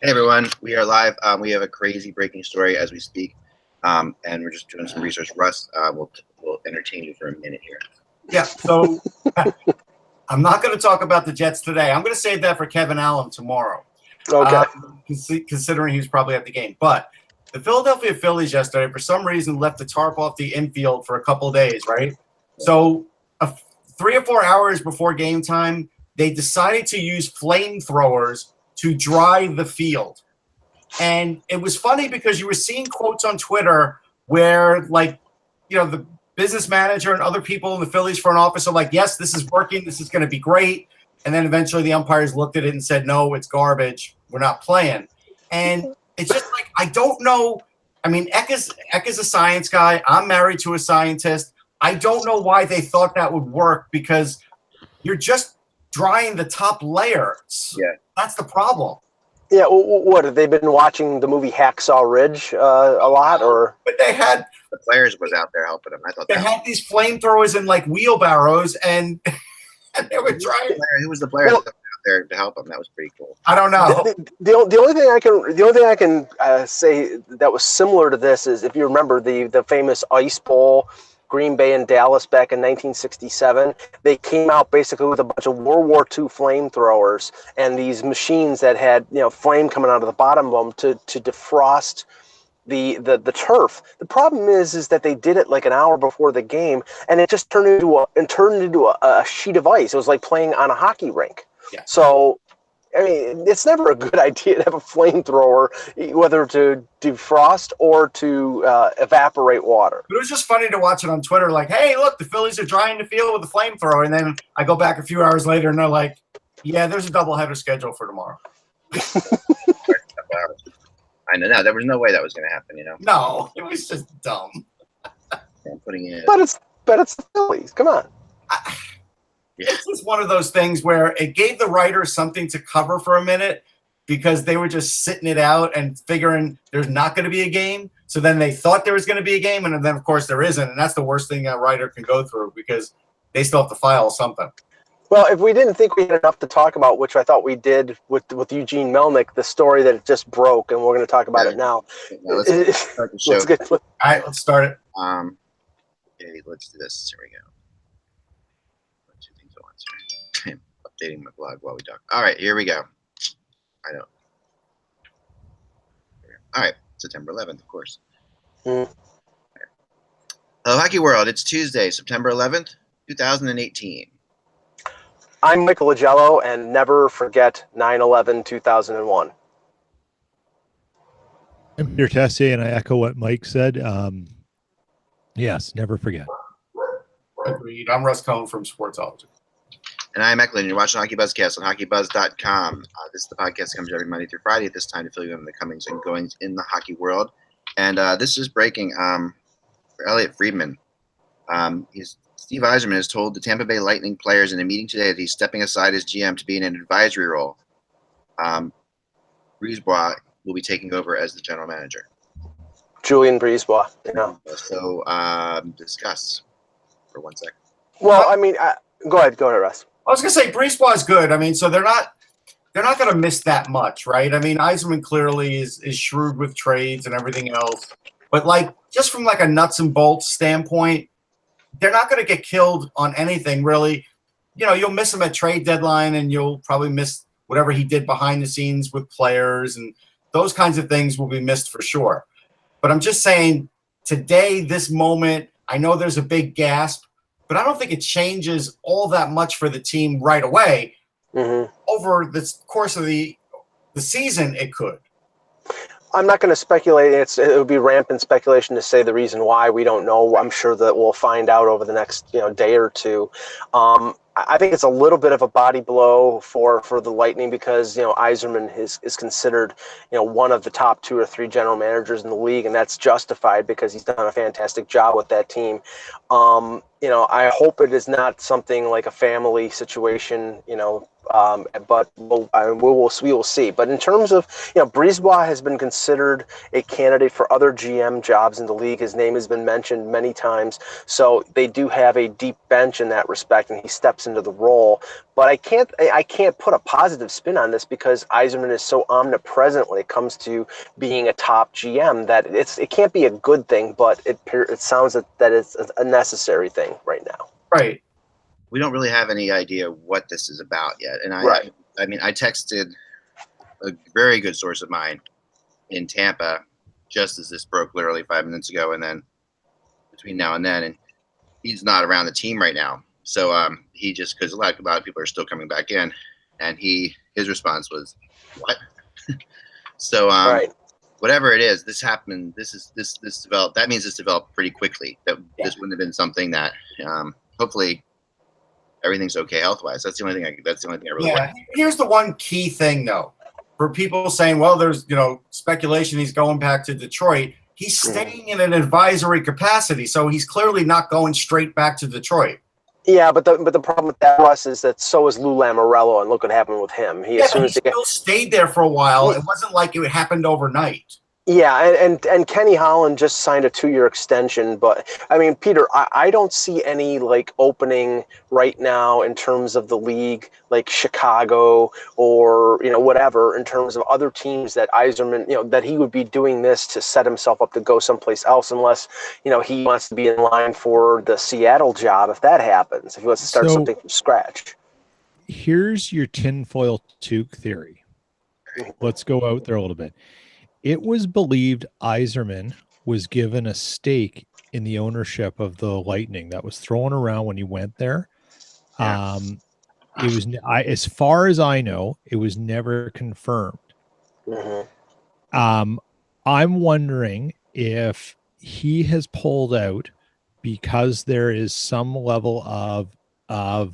Hey everyone, we are live. We have a crazy breaking story as we speak, and we're just doing some research. Russ, we'll entertain you for a minute here. Yeah, so I'm not going to talk about the Jets today. I'm going to save that for Kevin Allen tomorrow. Okay. Considering he's probably at the game. But the Philadelphia Phillies yesterday, for some reason, left the tarp off the infield for a couple of days, right? So 3 or 4 hours before game time, they decided to use flamethrowers to dry the field. And it was funny because you were seeing quotes on Twitter where, like, you know, the business manager and other people in the Phillies front office are like, yes, this is working. This is going to be great. And then eventually the umpires looked at it and said, no, it's garbage. We're not playing. And it's just like, I don't know. I mean, Eck is a science guy. I'm married to a scientist. I don't know why they thought that would work because you're just drying the top layer. Yeah. That's the problem. Yeah, what, have they been watching the movie Hacksaw Ridge a lot? Or But they had the players was out there helping them. I thought they had these flamethrowers in like wheelbarrows and they were trying. Who was the player that was out there to help them? That was pretty cool. I don't know. The only thing I can say that was similar to this is, if you remember the famous Ice Bowl, Green Bay and Dallas back in 1967, they came out basically with a bunch of World War II flamethrowers and these machines that had, you know, flame coming out of the bottom of them to defrost the turf. The problem is that they did it like an hour before the game, and it just turned into a sheet of ice. It was like playing on a hockey rink. Yeah. So, I mean, it's never a good idea to have a flamethrower, whether to defrost or to evaporate water. But it was just funny to watch it on Twitter, like, hey, look, the Phillies are drying the field with a flamethrower. And then I go back a few hours later and they're like, yeah, there's a doubleheader schedule for tomorrow. I know. No, there was no way that was going to happen, you know? No, it was just dumb. I'm putting it. But it's the Phillies. Come on. It's just one of those things where it gave the writers something to cover for a minute because they were just sitting it out and figuring there's not going to be a game. So then they thought there was going to be a game, and then, of course, there isn't. And that's the worst thing a writer can go through because they still have to file something. Well, if we didn't think we had enough to talk about, which I thought we did with Eugene Melnick, the story that it just broke, and we're going to talk about it now. Let's start the show. All right, let's start it. Okay, let's do this. Here we go. Two things at once here. Updating my blog while we talk. All right, here we go. I know. All right, September 11th, of course. Hello, Hockey World. It's Tuesday, September 11th, 2018. I'm Michael Agello, and never forget 9/11/2001. I'm Peter Tessier, and I echo what Mike said. Yes, never forget. Agreed. I'm Russ Cohn from Sportsology. And I'm Eklund. You're watching HockeyBuzzcast on HockeyBuzz.com. This is the podcast that comes every Monday through Friday at this time to fill you in the comings and goings in the hockey world. And this is breaking for Elliot Friedman. Steve Yzerman has told the Tampa Bay Lightning players in a meeting today that he's stepping aside as GM to be in an advisory role. Brisebois will be taking over as the general manager. Julian Brisebois. Yeah. So discuss for 1 second. Well, I mean, go ahead, Russ. I was going to say Brisebois is good. I mean, so they're not going to miss that much, right? I mean, Yzerman clearly is shrewd with trades and everything else. But, like, just from, like, a nuts and bolts standpoint, they're not going to get killed on anything, really. You know, you'll miss him at trade deadline, and you'll probably miss whatever he did behind the scenes with players, and those kinds of things will be missed for sure. But I'm just saying, today, this moment, I know there's a big gasp, but I don't think it changes all that much for the team right away. Mm-hmm. Over the course of the season, it could. I'm not going to speculate. It would be rampant speculation to say the reason why. We don't know. I'm sure that we'll find out over the next day or two. I think it's a little bit of a body blow for the Lightning because Yzerman is considered one of the top 2 or 3 general managers in the league, and that's justified because he's done a fantastic job with that team. I hope it is not something like a family situation. But we will see. But in terms of, Brisebois has been considered a candidate for other GM jobs in the league. His name has been mentioned many times. So they do have a deep bench in that respect, and he steps into the role. But I can't put a positive spin on this because Yzerman is so omnipresent when it comes to being a top GM that it can't be a good thing, but it sounds that it's a necessary thing right now. Right. We don't really have any idea what this is about yet. And Right. I texted a very good source of mine in Tampa just as this broke literally 5 minutes ago. And then between now and then, and he's not around the team right now. So he just, because a lot of people are still coming back in, and his response was, what? So Right. whatever it is, this happened. This developed. That means this developed pretty quickly. This wouldn't have been something that hopefully everything's okay health-wise. That's the only thing I really want. Here's the one key thing, though. For people saying, well, there's, speculation he's going back to Detroit. He's staying in an advisory capacity, so he's clearly not going straight back to Detroit. Yeah, but the problem with that, Russ, is that so is Lou Lamoriello, and look what happened with him. He still stayed there for a while. It wasn't like it happened overnight. Yeah, and Kenny Holland just signed a 2-year extension, but I mean, Peter, I don't see any opening right now in terms of the league, like Chicago or whatever, in terms of other teams that Yzerman, that he would be doing this to set himself up to go someplace else, unless he wants to be in line for the Seattle job if that happens, if he wants to start something from scratch. Here's your tinfoil toque theory. Let's go out there a little bit. It was believed Yzerman was given a stake in the ownership of the Lightning. That was thrown around when he went there. Yeah. It was, as far as I know, it was never confirmed. Mm-hmm. I'm wondering if he has pulled out because there is some level of I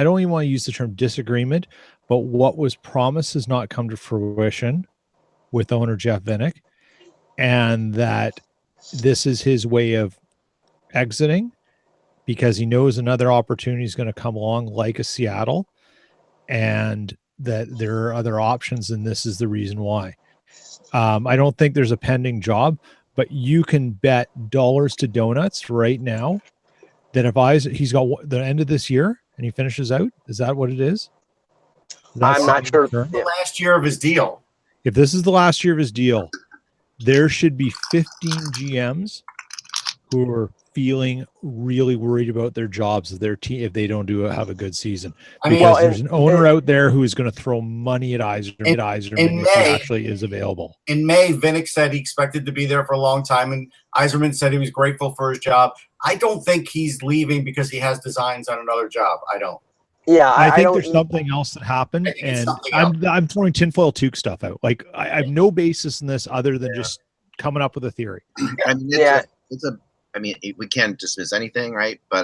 don't even want to use the term disagreement, but what was promised has not come to fruition with owner Jeff Vinik, and that this is his way of exiting because he knows another opportunity is going to come along like a Seattle, and that there are other options, and this is the reason why. I don't think there's a pending job, but you can bet dollars to donuts right now that if he's got the end of this year and he finishes out, is that what it is? I'm not sure. The last year of his deal. If this is the last year of his deal, there should be 15 GMs who are feeling really worried about their jobs of their team if they don't have a good season. Because there's an owner out there who is going to throw money at Yzerman if he actually is available. In May, Vinik said he expected to be there for a long time, and Yzerman said he was grateful for his job. I don't think he's leaving because he has designs on another job. I don't. Yeah, I think there's something else that happened, and I'm throwing tinfoil toque stuff out. I have no basis in this other than just coming up with a theory. I mean, we can't dismiss anything, right? But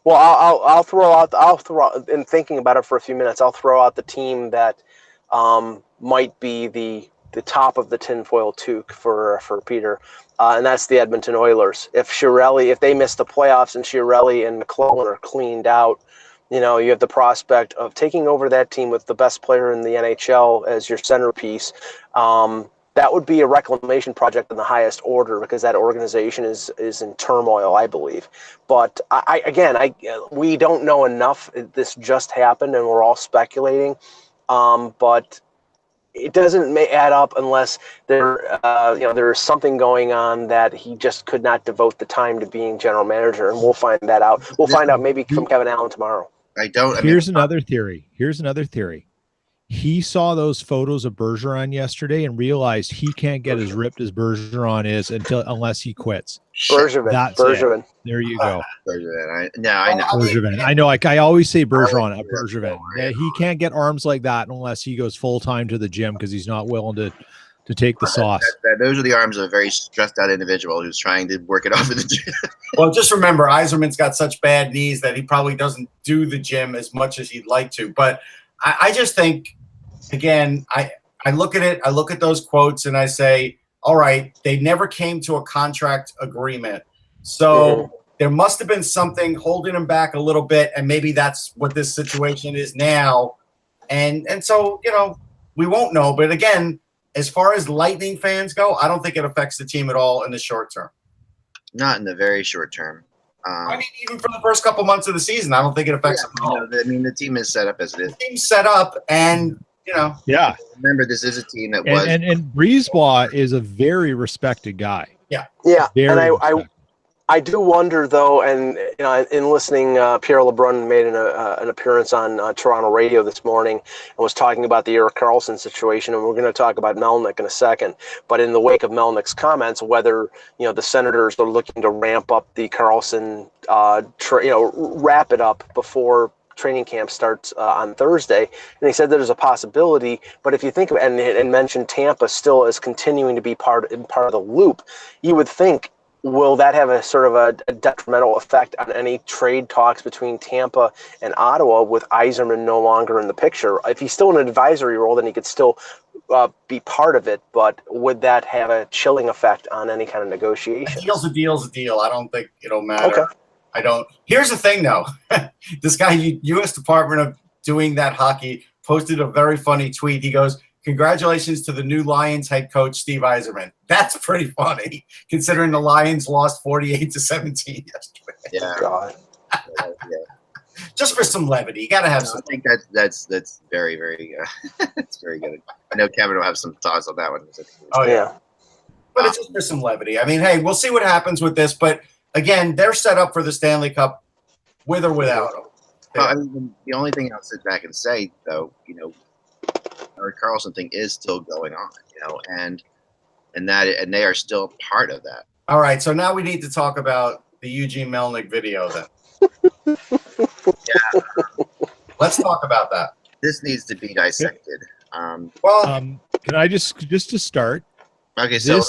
well, I'll throw in thinking about it for a few minutes. I'll throw out the team that might be the top of the tinfoil toque for Peter, and that's the Edmonton Oilers. If they miss the playoffs and Chiarelli and McLellan are cleaned out, you have the prospect of taking over that team with the best player in the NHL as your centerpiece. That would be a reclamation project in the highest order because that organization is in turmoil, I believe. But we don't know enough. This just happened, and we're all speculating. But it doesn't add up unless there is something going on that he just could not devote the time to being general manager, and we'll find that out. We'll find out maybe from Kevin Allen tomorrow. Here's another theory. He saw those photos of Bergeron yesterday and realized he can't get as ripped as Bergeron is unless he quits. Bergevin. There you go. Bergevin. I know. Bergevin. I know. I always say Bergeron. Bergevin. He can't get arms like that unless he goes full time to the gym because he's not willing to take the sauce. Those are the arms of a very stressed out individual who's trying to work it off in the gym. Well, just remember, Yzerman's got such bad knees that he probably doesn't do the gym as much as he'd like to. But I just think, again, I look at it, I look at those quotes, and I say, all right, they never came to a contract agreement. So there must have been something holding him back a little bit, and maybe that's what this situation is now, And so, we won't know. But again, as far as Lightning fans go, I don't think it affects the team at all in the short term. Not in the very short term. I mean, even for the first couple months of the season, I don't think it affects them at all. I mean, the team is set up as it is. The team's set up, and Yeah. Remember, this is a team that And Brisebois is a very respected guy. Yeah, Very and respected. I do wonder though, and in listening, Pierre LeBrun made an appearance on Toronto radio this morning and was talking about the Erik Karlsson situation, and we're going to talk about Melnick in a second. But in the wake of Melnick's comments, whether the Senators are looking to ramp up the Karlsson, wrap it up before training camp starts on Thursday, and he said there's a possibility. But if you think of it, and mentioned Tampa still is continuing to be part of the loop, you would think. Will that have a sort of a detrimental effect on any trade talks between Tampa and Ottawa with Yzerman no longer in the picture? If he's still in an advisory role, then he could still be part of it, but would that have a chilling effect on any kind of negotiation? A deal's a deal. I don't think it'll matter. Okay. I don't. Here's the thing, though. This guy, U.S. Department of Doing That Hockey, posted a very funny tweet. He goes, "Congratulations to the new Lions head coach, Steve Yzerman." That's pretty funny, considering the Lions lost 48-17 yesterday. Yeah. God. Yeah. Just for some levity, you got to have I some. think that's very, very it's very good. I know Kevin will have some thoughts on that one. Oh Yeah. But it's just for some levity. I mean, hey, we'll see what happens with this. But again, they're set up for the Stanley Cup with or without him. Well, I mean, the only thing I'll sit back and say, though, our Karlsson thing is still going on, and they are still part of that. All right, so now we need to talk about the Eugene Melnick video then. Yeah, Let's talk about that. this needs to be dissected. Well, Can I just to start? Okay, so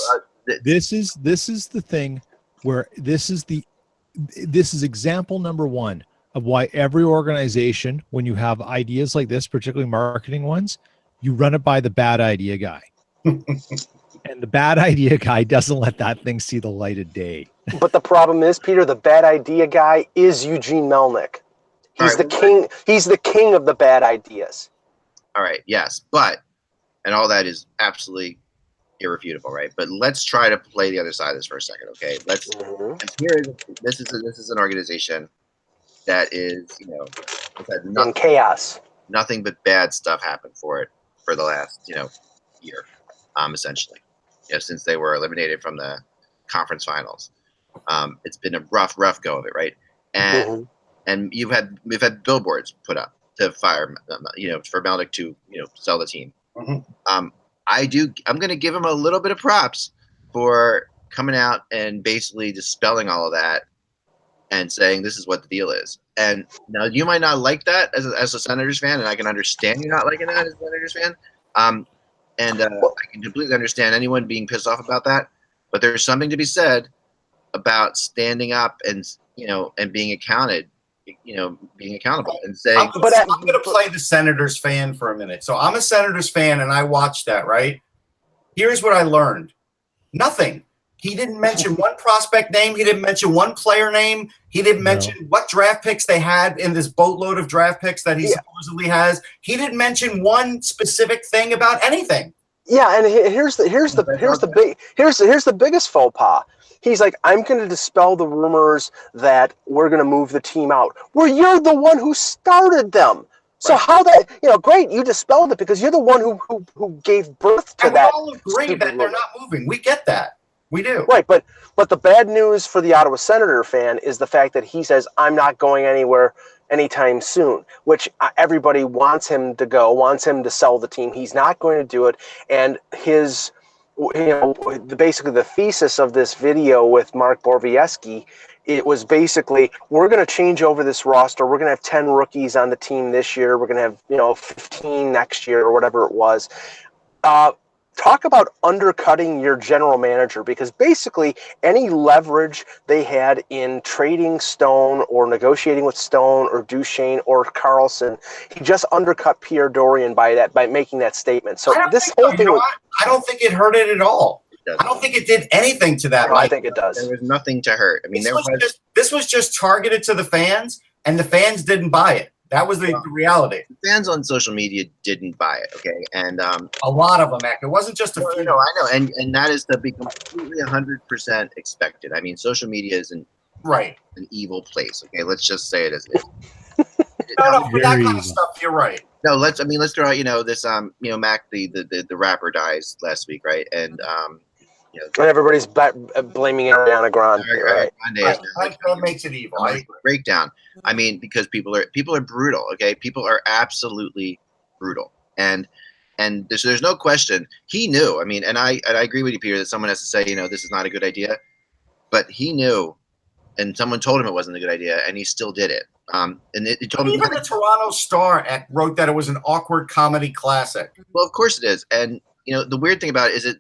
This is the thing where this is example number one of why every organization, when you have ideas like this, particularly marketing ones, you run it by the bad idea guy. And the bad idea guy doesn't let that thing see the light of day. But the problem is, Peter, the bad idea guy is Eugene Melnick. He's the king. He's the king of the bad ideas. all right, yes, and all that is absolutely irrefutable, right? But let's try to play the other side of this for a second, okay? This is an organization that is, it's had In chaos. nothing but bad stuff happen for it for the last, year, essentially, since they were eliminated from the conference finals. It's been a rough go of it, right? And we've had billboards put up to fire, for Melnick to, sell the team. I'm going to give him a little bit of props for coming out and basically dispelling all of that and saying this is what the deal is. And now you might not like that as a Senators fan, and I can understand you not liking that as a Senators fan. I can completely understand anyone being pissed off about that. But there's something to be said about standing up and being accounted. Being accountable and saying. I'm going to play the Senators fan for a minute. So I'm a Senators fan, and I watched that, right? Here's what I learned. Nothing. He didn't mention one prospect name. He didn't mention one player name. He didn't mention what draft picks they had in this boatload of draft picks that he supposedly has. He didn't mention one specific thing about anything. Yeah, and here's the biggest faux pas. He's like, I'm going to dispel the rumors that we're going to move the team out. Well, you're the one who started them. So how that, great, you dispelled it because you're the one who gave birth to that. We all agree that they're not moving. We get that. We do. Right, but the bad news for the Ottawa Senator fan is the fact that he says, I'm not going anywhere anytime soon, which everybody wants him to go, wants him to sell the team. He's not going to do it. And his... basically the thesis of this video with Mark Borviesky, it was basically, we're going to change over this roster. We're going to have 10 rookies on the team this year. We're going to have, 15 next year or whatever it was. Talk about undercutting your general manager, because basically any leverage they had in trading Stone or negotiating with Stone or Duchesne or Karlsson, he just undercut Pierre Dorian by making that statement. So this whole thing, I don't think it hurt it at all. I don't think it did anything to that. I think it does. There was nothing to hurt. I mean, this was just targeted to the fans, and the fans didn't buy it. That was the reality. Fans on social media didn't buy it, okay? And a lot of them, Mac. It wasn't just a few. No, I know, and that is to be completely 100% expected. I mean, social media is an evil place. Okay, let's just say it as it is. No, for that kind of stuff, you're right. No, let's throw out this Mac the rapper dies last week, right? And and everybody's blaming Ariana Grande. Right. That makes it evil. Breakdown. I mean, because people are brutal. Okay, people are absolutely brutal, and there's no question. He knew. I mean, and I agree with you, Peter, that someone has to say, this is not a good idea, but he knew, and someone told him it wasn't a good idea, and he still did it. And it told even the Toronto Star wrote that it was an awkward comedy classic. Well, of course it is, and the weird thing about it is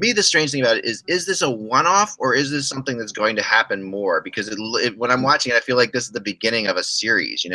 the strange thing about it is this a one-off or is this something that's going to happen more? Because when I'm watching it, I feel like this is the beginning of a series. They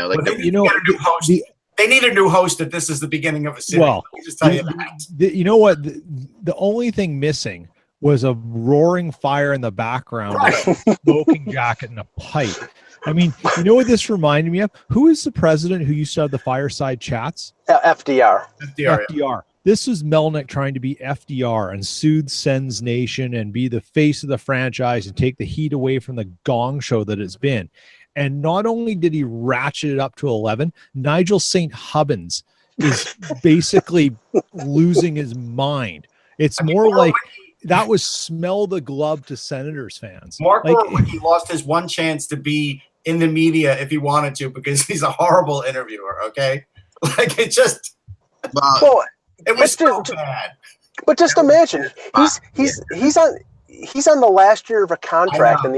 need a new host that this is the beginning of a series. Well, let me just tell you that. You know what? The only thing missing was a roaring fire in the background, a smoking jacket and a pipe. I mean, you know what this reminded me of? Who is the president who used to have the fireside chats? FDR. FDR. This was Melnick trying to be FDR and soothe Sens Nation and be the face of the franchise and take the heat away from the gong show that it's been. And not only did he ratchet it up to 11, Nigel St. Hubbins is basically losing his mind. It's more like that was smell the glove to Senators fans. Mark Borowicki lost his one chance to be in the media if he wanted to because he's a horrible interviewer, okay? Like, it just... Well, it was so bad. But just imagine, he's on the last year of a contract, and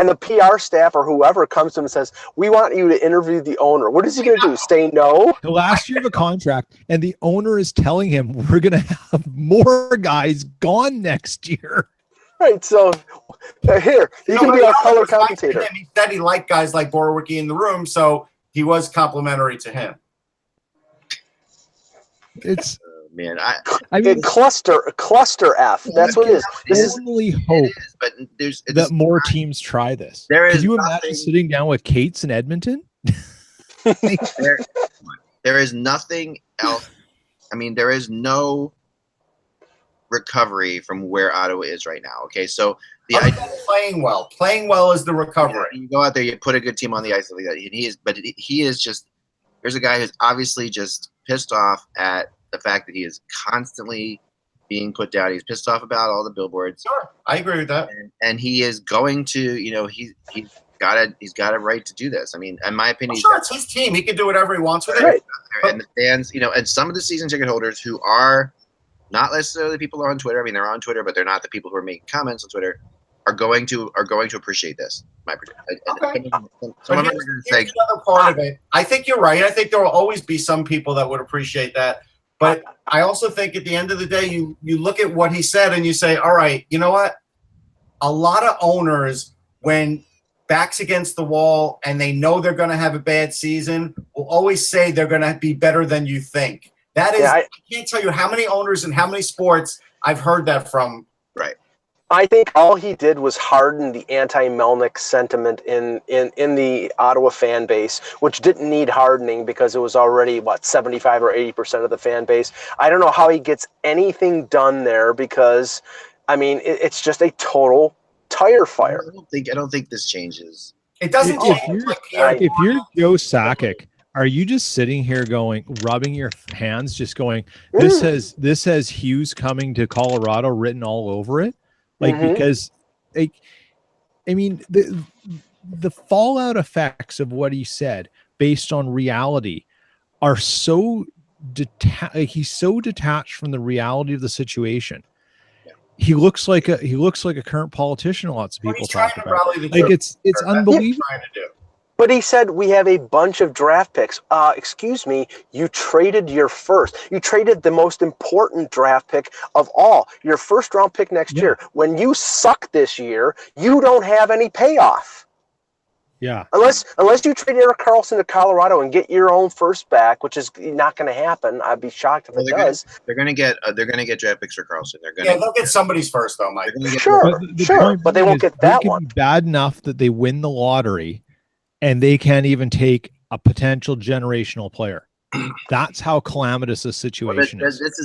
the PR staff or whoever comes to him and says, "We want you to interview the owner." What is he going to do? Say no? The last year of a contract, and the owner is telling him we're going to have more guys gone next year. Right. So here, you can be our color commentator. He said he liked guys like Borowicki in the room, so he was complimentary to him. It's. Man, I mean, cluster F. That's what it is. This is really hope that more teams try this. Could you imagine sitting down with Cates in Edmonton? There is nothing else. I mean, there is no recovery from where Ottawa is right now. Okay, so the idea playing well is the recovery. You go out there, you put a good team on the ice, like that. He is just. Here's a guy who's obviously just pissed off at the fact that he is constantly being put down. He's pissed off about all the billboards. Sure, I agree with that. And he is going to, he's got a right to do this. I mean, in my opinion, sure, it's his team. He can do whatever he wants with it. Right. And the fans, and some of the season ticket holders who are not necessarily people who are on Twitter. I mean, they're on Twitter, but they're not the people who are making comments on Twitter. Are going to appreciate this. My prediction. Okay. Here's another part of it. I think you're right. I think there will always be some people that would appreciate that. But I also think at the end of the day, you look at what he said and you say, all right, you know what? A lot of owners, when backs against the wall and they know they're going to have a bad season, will always say they're going to be better than you think. That is, I can't tell you how many owners and how many sports I've heard that from. Right. I think all he did was harden the anti-Melnick sentiment in the Ottawa fan base, which didn't need hardening because it was already, 75 or 80% of the fan base. I don't know how he gets anything done there because, I mean, it's just a total tire fire. I don't think this changes. It doesn't change. If you're Joe Sakic, are you just sitting here rubbing your hands, just going, this has Hughes coming to Colorado written all over it? Because, I mean, the fallout effects of what he said based on reality are so he's so detached from the reality of the situation. Yeah. He looks like a current politician. Lots of people talk about. It's unbelievable. But he said we have a bunch of draft picks. Excuse me, you traded your first. You traded the most important draft pick of all, your first round pick next year. When you suck this year, you don't have any payoff. Yeah. Unless you trade Erik Karlsson to Colorado and get your own first back, which is not going to happen. I'd be shocked if it does. They're going to get draft picks for Karlsson. They'll get somebody's first though, Mike. Sure, but they won't get that one. Bad enough that they win the lottery. And they can't even take a potential generational player. That's how calamitous the situation is. This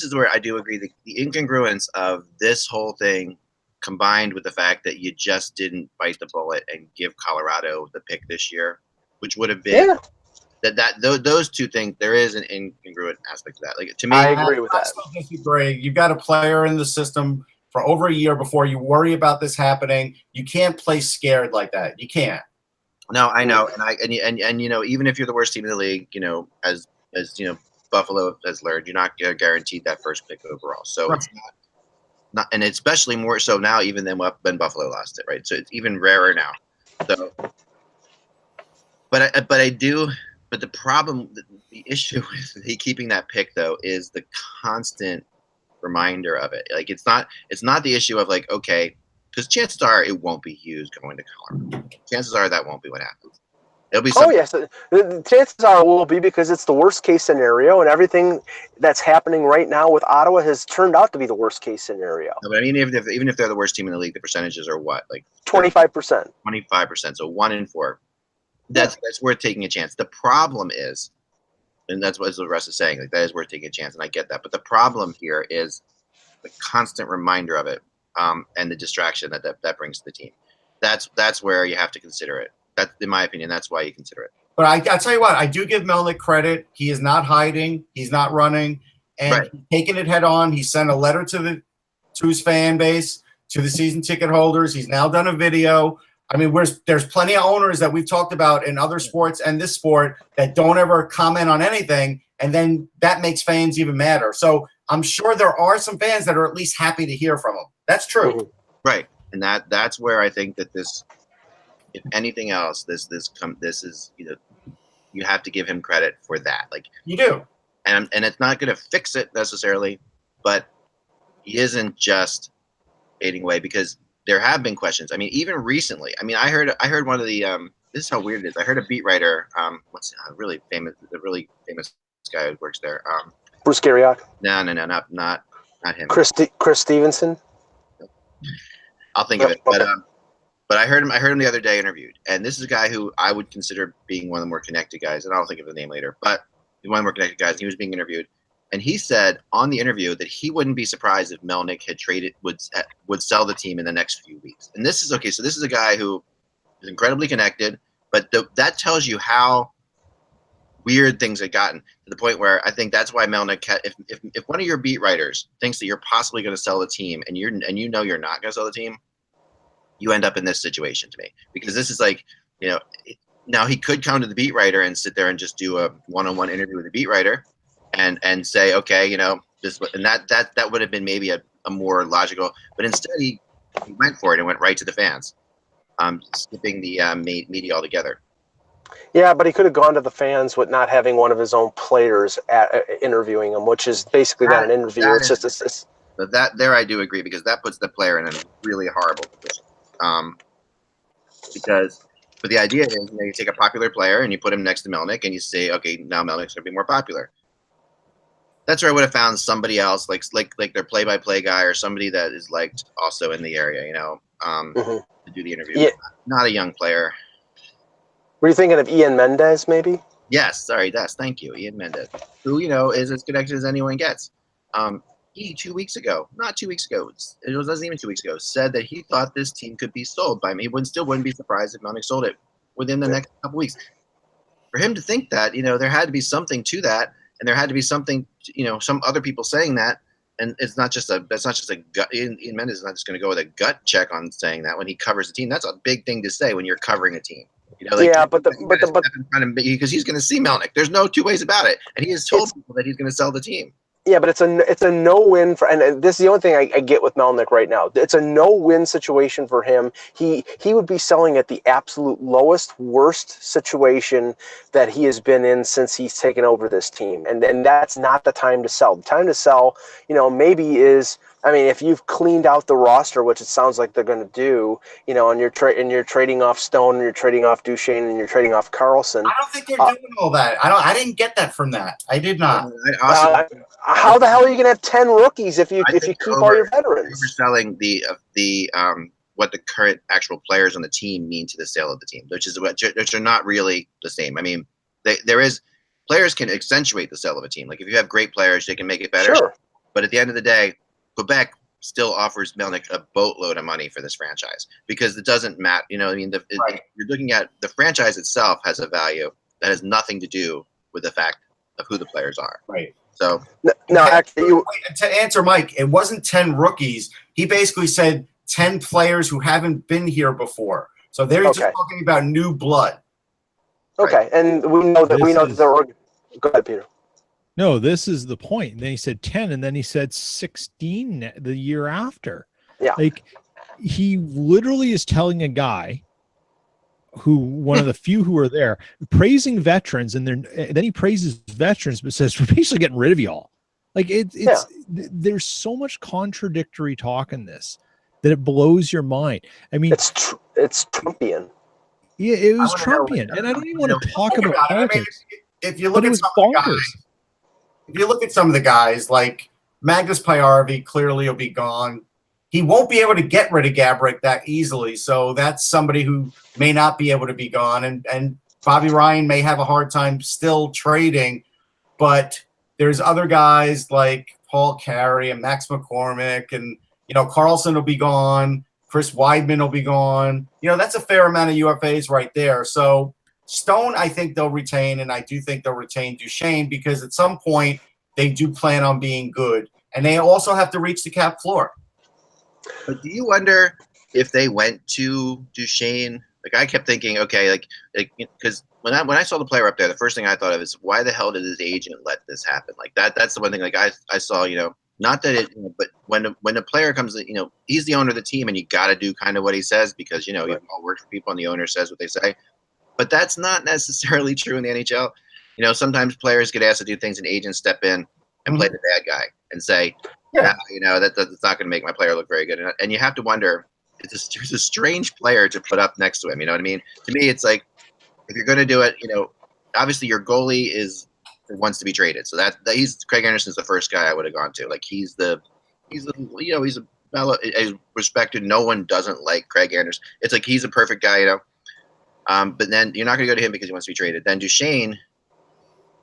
is where I do agree. The incongruence of this whole thing, combined with the fact that you just didn't bite the bullet and give Colorado the pick this year, which would have been those two things. There is an incongruent aspect to that. Like, to me, I agree with that. I still disagree. You've got a player in the system for over a year before you worry about this happening. You can't play scared like that. You can't. No, I know, and you know, even if you're the worst team in the league, you know, as you know, Buffalo has learned, you're not guaranteed that first pick overall. So it's not, and especially more so now, even than when Buffalo lost it, right? So it's even rarer now. So, but the problem, the issue with keeping that pick though is the constant reminder of it. Like, it's not the issue of like, okay, because chances are it won't be Hughes going to Colorado. Chances are that won't be what happens. It'll be something. Oh, yes. The chances are it will be, because it's the worst case scenario, and everything that's happening right now with Ottawa has turned out to be the worst case scenario. No, but I mean, even if they're the worst team in the league, the percentages are what? Like 25%. 25%. So 1 in 4. That's worth taking a chance. The problem is, and that's what the rest is saying, like, that is worth taking a chance, and I get that. But the problem here is the constant reminder of it. And the distraction that brings to the team. That's where you have to consider it. That's, in my opinion, that's why you consider it. But I tell you what, I do give Melnick credit. He is not hiding. He's not running, and he's taking it head on. He sent a letter to his fan base, to the season ticket holders. He's now done a video. I mean, there's plenty of owners that we've talked about in other sports and this sport that don't ever comment on anything, and then that makes fans even madder. So I'm sure there are some fans that are at least happy to hear from him. That's true. Right. And that's where I think that this, if anything else, this is, you know, you have to give him credit for that. Like, you do. And it's not going to fix it necessarily, but he isn't just fading away, because there have been questions. I mean, even recently, I mean, I heard one of the, this is how weird it is. I heard a beat writer, the really famous guy who works there. Bruce Garriock? No, not him. Chris Stevenson? I'll think of it. But I heard him the other day interviewed, and this is a guy who I would consider being one of the more connected guys, and I'll think of the name later. But he's one of the more connected guys. He was being interviewed, and he said on the interview that he wouldn't be surprised if Melnick had would sell the team in the next few weeks. And this is okay. So this is a guy who is incredibly connected, but that tells you how weird things had gotten, to the point where I think that's why Melnick, if one of your beat writers thinks that you're possibly going to sell the team, and you know you're not going to sell the team, you end up in this situation, to me, because this is like, you know, now he could come to the beat writer and sit there and just do a one-on-one interview with the beat writer and say, okay, you know, this, and that would have been maybe a more logical, but instead he went for it and went right to the fans, skipping the media altogether. Yeah, but he could have gone to the fans with not having one of his own players interviewing him, which is basically not an interview. It's just But that I do agree, because that puts the player in a really horrible position. Because the idea is, you know, you take a popular player and you put him next to Melnick and you say, okay, now Melnick's going to be more popular. That's where I would have found somebody else, like their play-by-play guy, or somebody that is liked also in the area, you know, to do the interview. Yeah. Not a young player. Were you thinking of Ian Mendez, maybe? Yes, sorry, thank you, Ian Mendez, who, you know, is as connected as anyone gets. He 2 weeks ago, not 2 weeks ago, it wasn't even 2 weeks ago, said that he thought this team could be sold by me. He wouldn't be surprised if Melnick sold it within the next couple weeks. For him to think that, you know, there had to be something to that, and there had to be something, you know, some other people saying that, and that's not just a gut. Ian Mendez is not just going to go with a gut check on saying that when he covers the team. That's a big thing to say when you're covering a team. You know, like, yeah, because he's going to see Melnick. There's no two ways about it, and he has told people that he's going to sell the team. Yeah, but it's a no-win for, and this is the only thing I get with Melnick right now. It's a no-win situation for him. He would be selling at the absolute lowest, worst situation that he has been in since he's taken over this team, and that's not the time to sell. The time to sell, you know, maybe is, I mean, if you've cleaned out the roster, which it sounds like they're going to do, you know, and you're trading off Stone, and you're trading off Duchesne, and you're trading off Carlson. I don't think they're doing all that. I didn't get that from that. I did not. How the hell are you going to have 10 rookies if you keep all your veterans? Overselling what the current actual players on the team mean to the sale of the team, which are not really the same. I mean, players can accentuate the sale of a team. Like if you have great players, they can make it better. Sure. But at the end of the day, Quebec still offers Melnick a boatload of money for this franchise because it doesn't matter. You know, I mean, you're looking at the franchise itself has a value that has nothing to do with the fact of who the players are. Right. So no, actually, to answer Mike, it wasn't 10 rookies. He basically said 10 players who haven't been here before. So they're just talking about new blood. Okay, right. And we know that Go ahead, Peter. No, this is the point. And then he said 10, and then he said 16 the year after. Yeah. Like he literally is telling a guy who one of the few who are there praising veterans, and then he praises veterans, but says, we're basically getting rid of y'all. Like there's so much contradictory talk in this that it blows your mind. I mean, it's Trumpian. Yeah, it was Trumpian. And I don't even want to talk about politics. I mean, if you look at some of the guys, like Magnus Pacioretty clearly will be gone. He won't be able to get rid of Gaborik that easily, so that's somebody who may not be able to be gone. And Bobby Ryan may have a hard time still trading, but there's other guys like Paul Carey and Max McCormick, and Carlson will be gone. Chris Weidman will be gone. That's a fair amount of UFAs right there. So Stone, I think they'll retain, and I do think they'll retain Duchesne because at some point they do plan on being good, and they also have to reach the cap floor. But do you wonder if they went to Duchesne? Like I kept thinking, okay, like because when I saw the player up there, the first thing I thought of is why the hell did his agent let this happen? Like that's the one thing. Like I saw, not that it, but when a player comes, he's the owner of the team, and you got to do kind of what he says because he all works for people, and the owner says what they say. But that's not necessarily true in the NHL. Sometimes players get asked to do things, and agents step in and play the bad guy and say, that's not going to make my player look very good. And you have to wonder, it's a strange player to put up next to him. You know what I mean? To me, it's like if you're going to do it, obviously your goalie wants to be traded. So that he's Craig Anderson's the first guy I would have gone to. Like he's a respected. No one doesn't like Craig Anderson. It's like he's a perfect guy, But then you're not going to go to him because he wants to be traded. Then Duchesne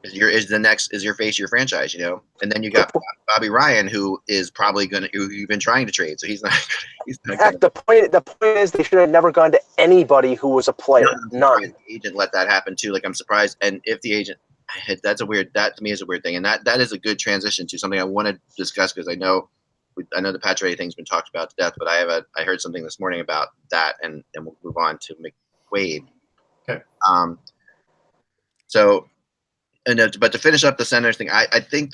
is your face of your franchise, And then you got Bobby Ryan, who is probably who you've been trying to trade, so he's not. The point is they should have never gone to anybody who was a player. None. The agent let that happen too. Like I'm surprised, and if the agent, that to me is a weird thing, and that is a good transition to something I want to discuss because I know the Pacioretty thing's been talked about to death, but I heard something this morning about that, and we'll move on to McQuaid. Okay. So. But to finish up the Senators thing, I feel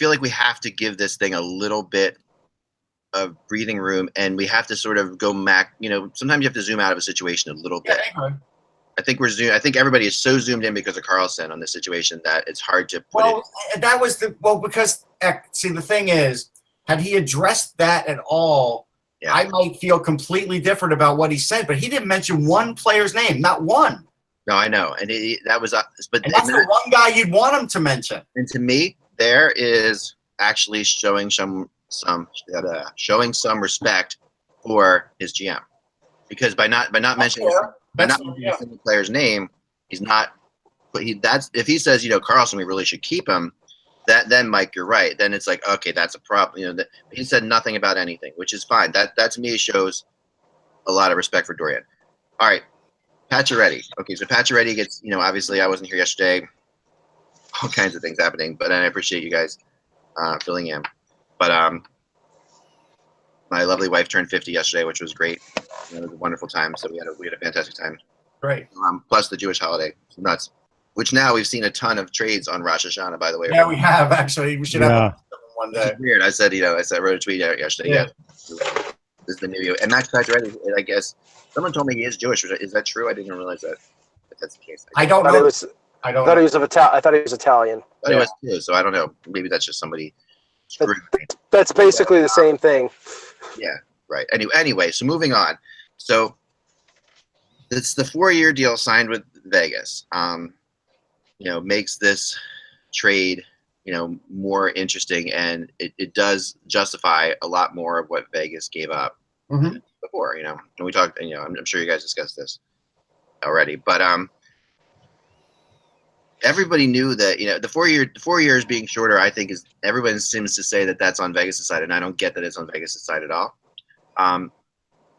like we have to give this thing a little bit of breathing room, and we have to sort of go back. Sometimes you have to zoom out of a situation a little bit. Yeah, I think everybody is so zoomed in because of Carlson on this situation that it's hard to put it. Because the thing is, had he addressed that at all, I might feel completely different about what he said. But he didn't mention one player's name, not one. No, I know, and that was, but that's the one guy you'd want him to mention. And to me, there is actually showing some respect for his GM, because by not mentioning a single player's name, he's not. But if he says Carlson, we really should keep him. Then Mike, you're right. Then it's like okay, that's a problem. He said nothing about anything, which is fine. That to me shows a lot of respect for Dorian. All right. Pacioretty. Okay, so Pacioretty gets, obviously I wasn't here yesterday. All kinds of things happening, but I appreciate you guys filling in. But my lovely wife turned 50 yesterday, which was great. It was a wonderful time. So we had a fantastic time. Great. Plus the Jewish holiday, nuts. Which now we've seen a ton of trades on Rosh Hashanah, by the way. Yeah, we have actually. We should have one day. It's weird. I said, I wrote a tweet out yesterday. Yeah. This is the new year. And Max Pacioretty, I guess. Someone told me he is Jewish. Is that true? I didn't realize that. If that's the case. I don't know. I thought he was Italian. I thought he was too. So I don't know. Maybe that's just somebody screwed me. That's basically the same thing. Yeah. Right. Anyway. So moving on. So it's the 4-year deal signed with Vegas. Makes this trade more interesting, and it does justify a lot more of what Vegas gave up before. And we talked. I'm sure you guys discussed this already, but everybody knew that the 4 years being shorter. I think everyone seems to say that that's on Vegas' side, and I don't get that it's on Vegas' side at all.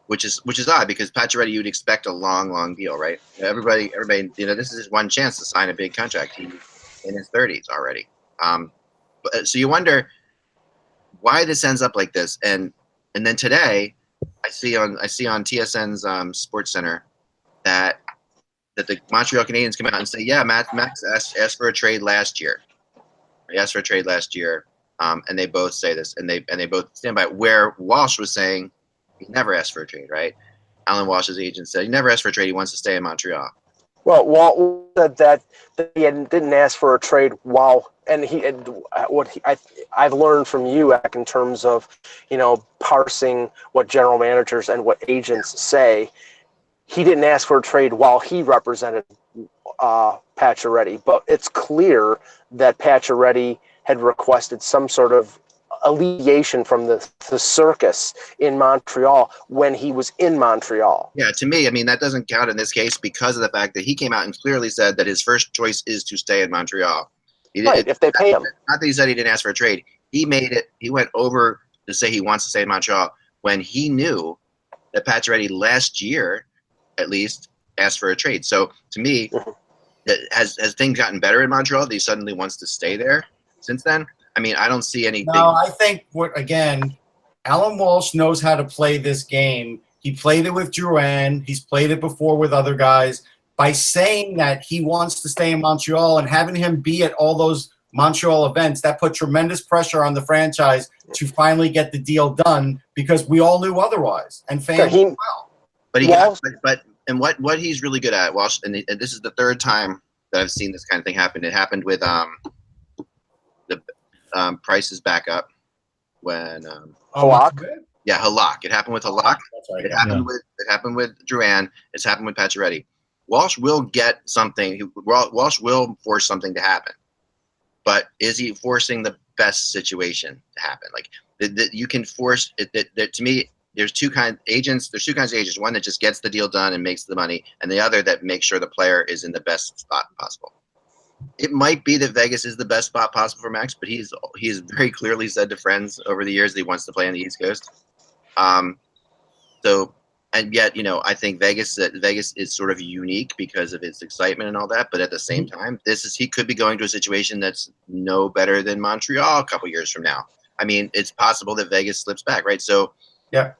Which is odd because Pacioretty, you'd expect a long deal, right? Everybody, this is his one chance to sign a big contract. He's in his 30s already. So you wonder why this ends up like this. And then today, I see on TSN's Sports Center that the Montreal Canadiens come out and say, yeah, Max asked for a trade last year. He asked for a trade last year, and they both say this, and they both stand by it. Where Walsh was saying he never asked for a trade, right? Alan Walsh's agent said he never asked for a trade. He wants to stay in Montreal. Well, Walt said that he didn't ask for a trade I've learned from you in terms of, parsing what general managers and what agents say. He didn't ask for a trade while he represented Pacioretty, but it's clear that Pacioretty had requested some sort of alleviation from the circus in Montreal when he was in Montreal. Yeah, to me, that doesn't count in this case because of the fact that he came out and clearly said that his first choice is to stay in Montreal. If they pay him. Not that he said he didn't ask for a trade. He made it. He went over to say he wants to stay in Montreal when he knew that Pacioretty last year, at least, asked for a trade. So to me, has things gotten better in Montreal that he suddenly wants to stay there since then? I don't see anything. No, I think Alan Walsh knows how to play this game. He played it with Drouin. He's played it before with other guys. By saying that he wants to stay in Montreal and having him be at all those Montreal events, that put tremendous pressure on the franchise to finally get the deal done because we all knew otherwise. And fans as well. But what he's really good at, Walsh, and this is the third time that I've seen this kind of thing happen. It happened with the Price's backup when Halak. Yeah, Halak. It happened with Halak. That's right. It happened with Drouin. It's happened with Pacioretty. Walsh will get something. Walsh will force something to happen, but is he forcing the best situation to happen? Like you can force it. That to me, there's two kinds of agents. There's two kinds of agents. One that just gets the deal done and makes the money, and the other that makes sure the player is in the best spot possible. It might be that Vegas is the best spot possible for Max, but he's very clearly said to friends over the years that he wants to play on the East Coast. And yet, I think Vegas is sort of unique because of its excitement and all that. But at the same time, he could be going to a situation that's no better than Montreal a couple years from now. It's possible that Vegas slips back, right? So, yeah,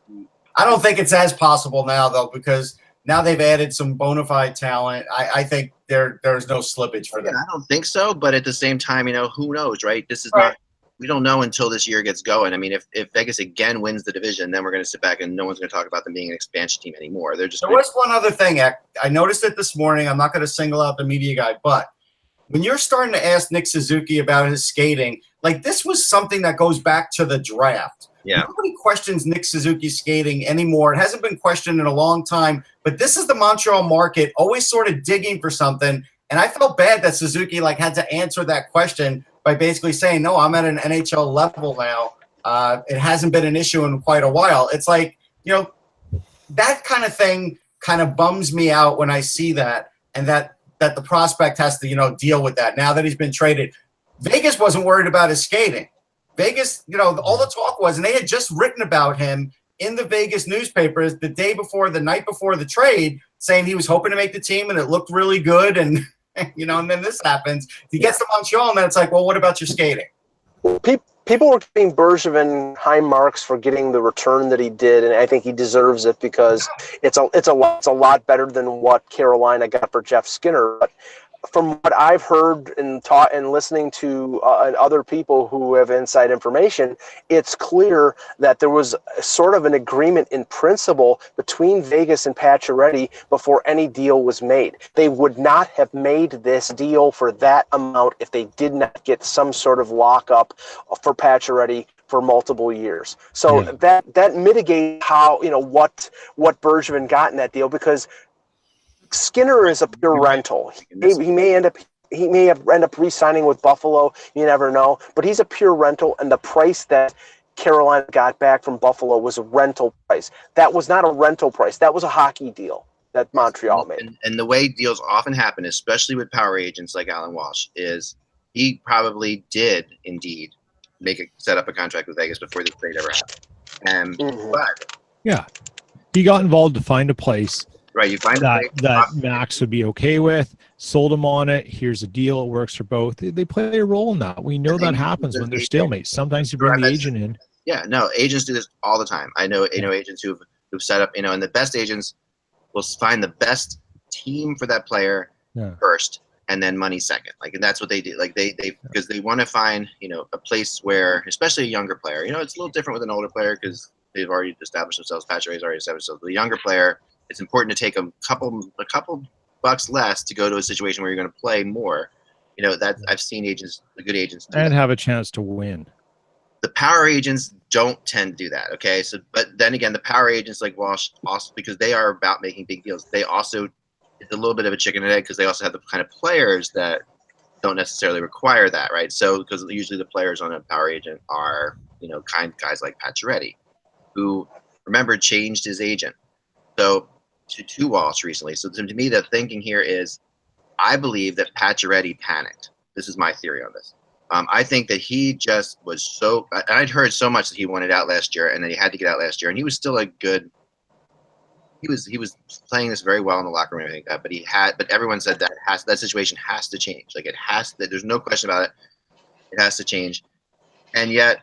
I don't think it's as possible now though because now they've added some bona fide talent. I think there's no slippage for them. I don't think so, but at the same time, who knows, right? This is right. We don't know until this year gets going. If Vegas again wins the division, then we're going to sit back and no one's going to talk about them being an expansion team anymore. There was one other thing. I noticed it this morning. I'm not going to single out the media guy, but when you're starting to ask Nick Suzuki about his skating, like this was something that goes back to the draft. Yeah. Nobody questions Nick Suzuki's skating anymore. It hasn't been questioned in a long time, but this is the Montreal market always sort of digging for something. And I felt bad that Suzuki had to answer that question by basically saying, no, I'm at an NHL level now. It hasn't been an issue in quite a while. It's like, that kind of thing kind of bums me out when I see that and that the prospect has to, deal with that now that he's been traded. Vegas wasn't worried about his skating. Vegas, all the talk was, and they had just written about him in the Vegas newspapers the night before the trade, saying he was hoping to make the team and it looked really good. And, and then this happens. He gets to Montreal and then it's like, well, what about your skating? People were giving Bergevin high marks for getting the return that he did, and I think he deserves it because it's a lot better than what Carolina got for Jeff Skinner. But from what I've heard and taught and listening to other people who have inside information, it's clear that there was sort of an agreement in principle between Vegas and Pacioretty before any deal was made. They would not have made this deal for that amount if they did not get some sort of lockup for Pacioretty for multiple years. So that mitigates how, what Bergevin got in that deal because Skinner is a pure rental. He may end up he may have end up re-signing with Buffalo. You never know. But he's a pure rental, and the price that Carolina got back from Buffalo was a rental price. That was not a rental price. That was a hockey deal that Montreal made. And the way deals often happen, especially with power agents like Alan Walsh, is he probably did indeed set up a contract with Vegas before this trade ever happened. But yeah, he got involved to find a place. Right, you find that Max would be okay with, sold him on it. Here's a deal. It works for both. They play a role in that. We know that happens when there's stalemates. Sometimes you bring the agent in. Yeah, no, agents do this all the time. I know, agents who've set up, and the best agents will find the best team for that player first, and then money second. And that's what they do. Because they want to find, a place where, especially a younger player. It's a little different with an older player because they've already established themselves. Pacioretty's already established themselves. The younger player, it's important to take a couple bucks less to go to a situation where you're going to play more. That I've seen the good agents do and that. have a chance to win. The power agents don't tend to do that. Okay. So, but then again, the power agents like Walsh also, because they are about making big deals, they also, it's a little bit of a chicken and egg because they also have the kind of players that don't necessarily require that. Right. So, because usually the players on a power agent are, guys like Pacioretty, who remember changed his agent. So to Walsh recently. So to me, the thinking here is, I believe that Pacioretty panicked. This is my theory on this. I think that he just was so. I'd heard so much that he wanted out last year, and that he had to get out last year, and he was still a good. He was playing this very well in the locker room, I think that, but everyone said that situation has to change. It has to. There's no question about it. It has to change, and yet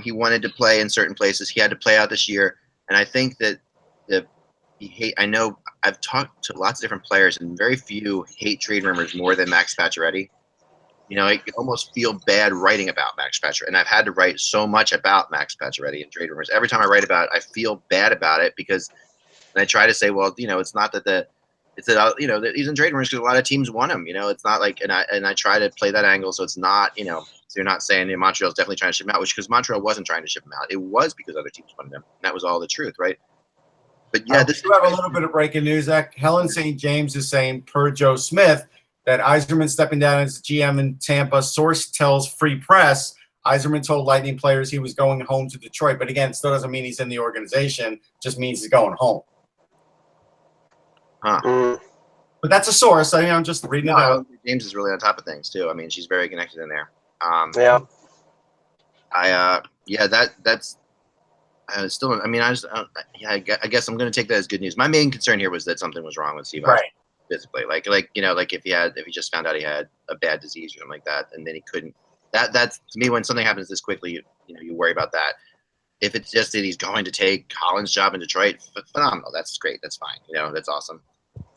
he wanted to play in certain places. He had to play out this year, and I think that I know I've talked to lots of different players, and very few hate trade rumors more than Max Pacioretty. I could almost feel bad writing about Max Pacioretty, and I've had to write so much about Max Pacioretty and trade rumors. Every time I write about it, I feel bad about it because I try to say, well, it's not that that he's in trade rumors because a lot of teams want him. It's not and I try to play that angle, so it's not, so you're not saying Montreal's definitely trying to ship him out, because Montreal wasn't trying to ship him out. It was because other teams wanted him, and that was all the truth, right? But yeah, we have a little bit of breaking news. Helen St. James is saying, per Joe Smith, that Yzerman stepping down as GM in Tampa. Source tells Free Press Yzerman told Lightning players he was going home to Detroit. But again, it still doesn't mean he's in the organization. Just means he's going home. Huh. But that's a source. I'm just reading it out. James is really on top of things too. She's very connected in there. That's. Still, I guess I'm going to take that as good news. My main concern here was that something was wrong with Steve Yzerman physically. If he just found out he had a bad disease or something like that, and then he couldn't. That's to me, when something happens this quickly, you worry about that. If it's just that he's going to take Holland's job in Detroit, phenomenal. That's great. That's fine. That's awesome.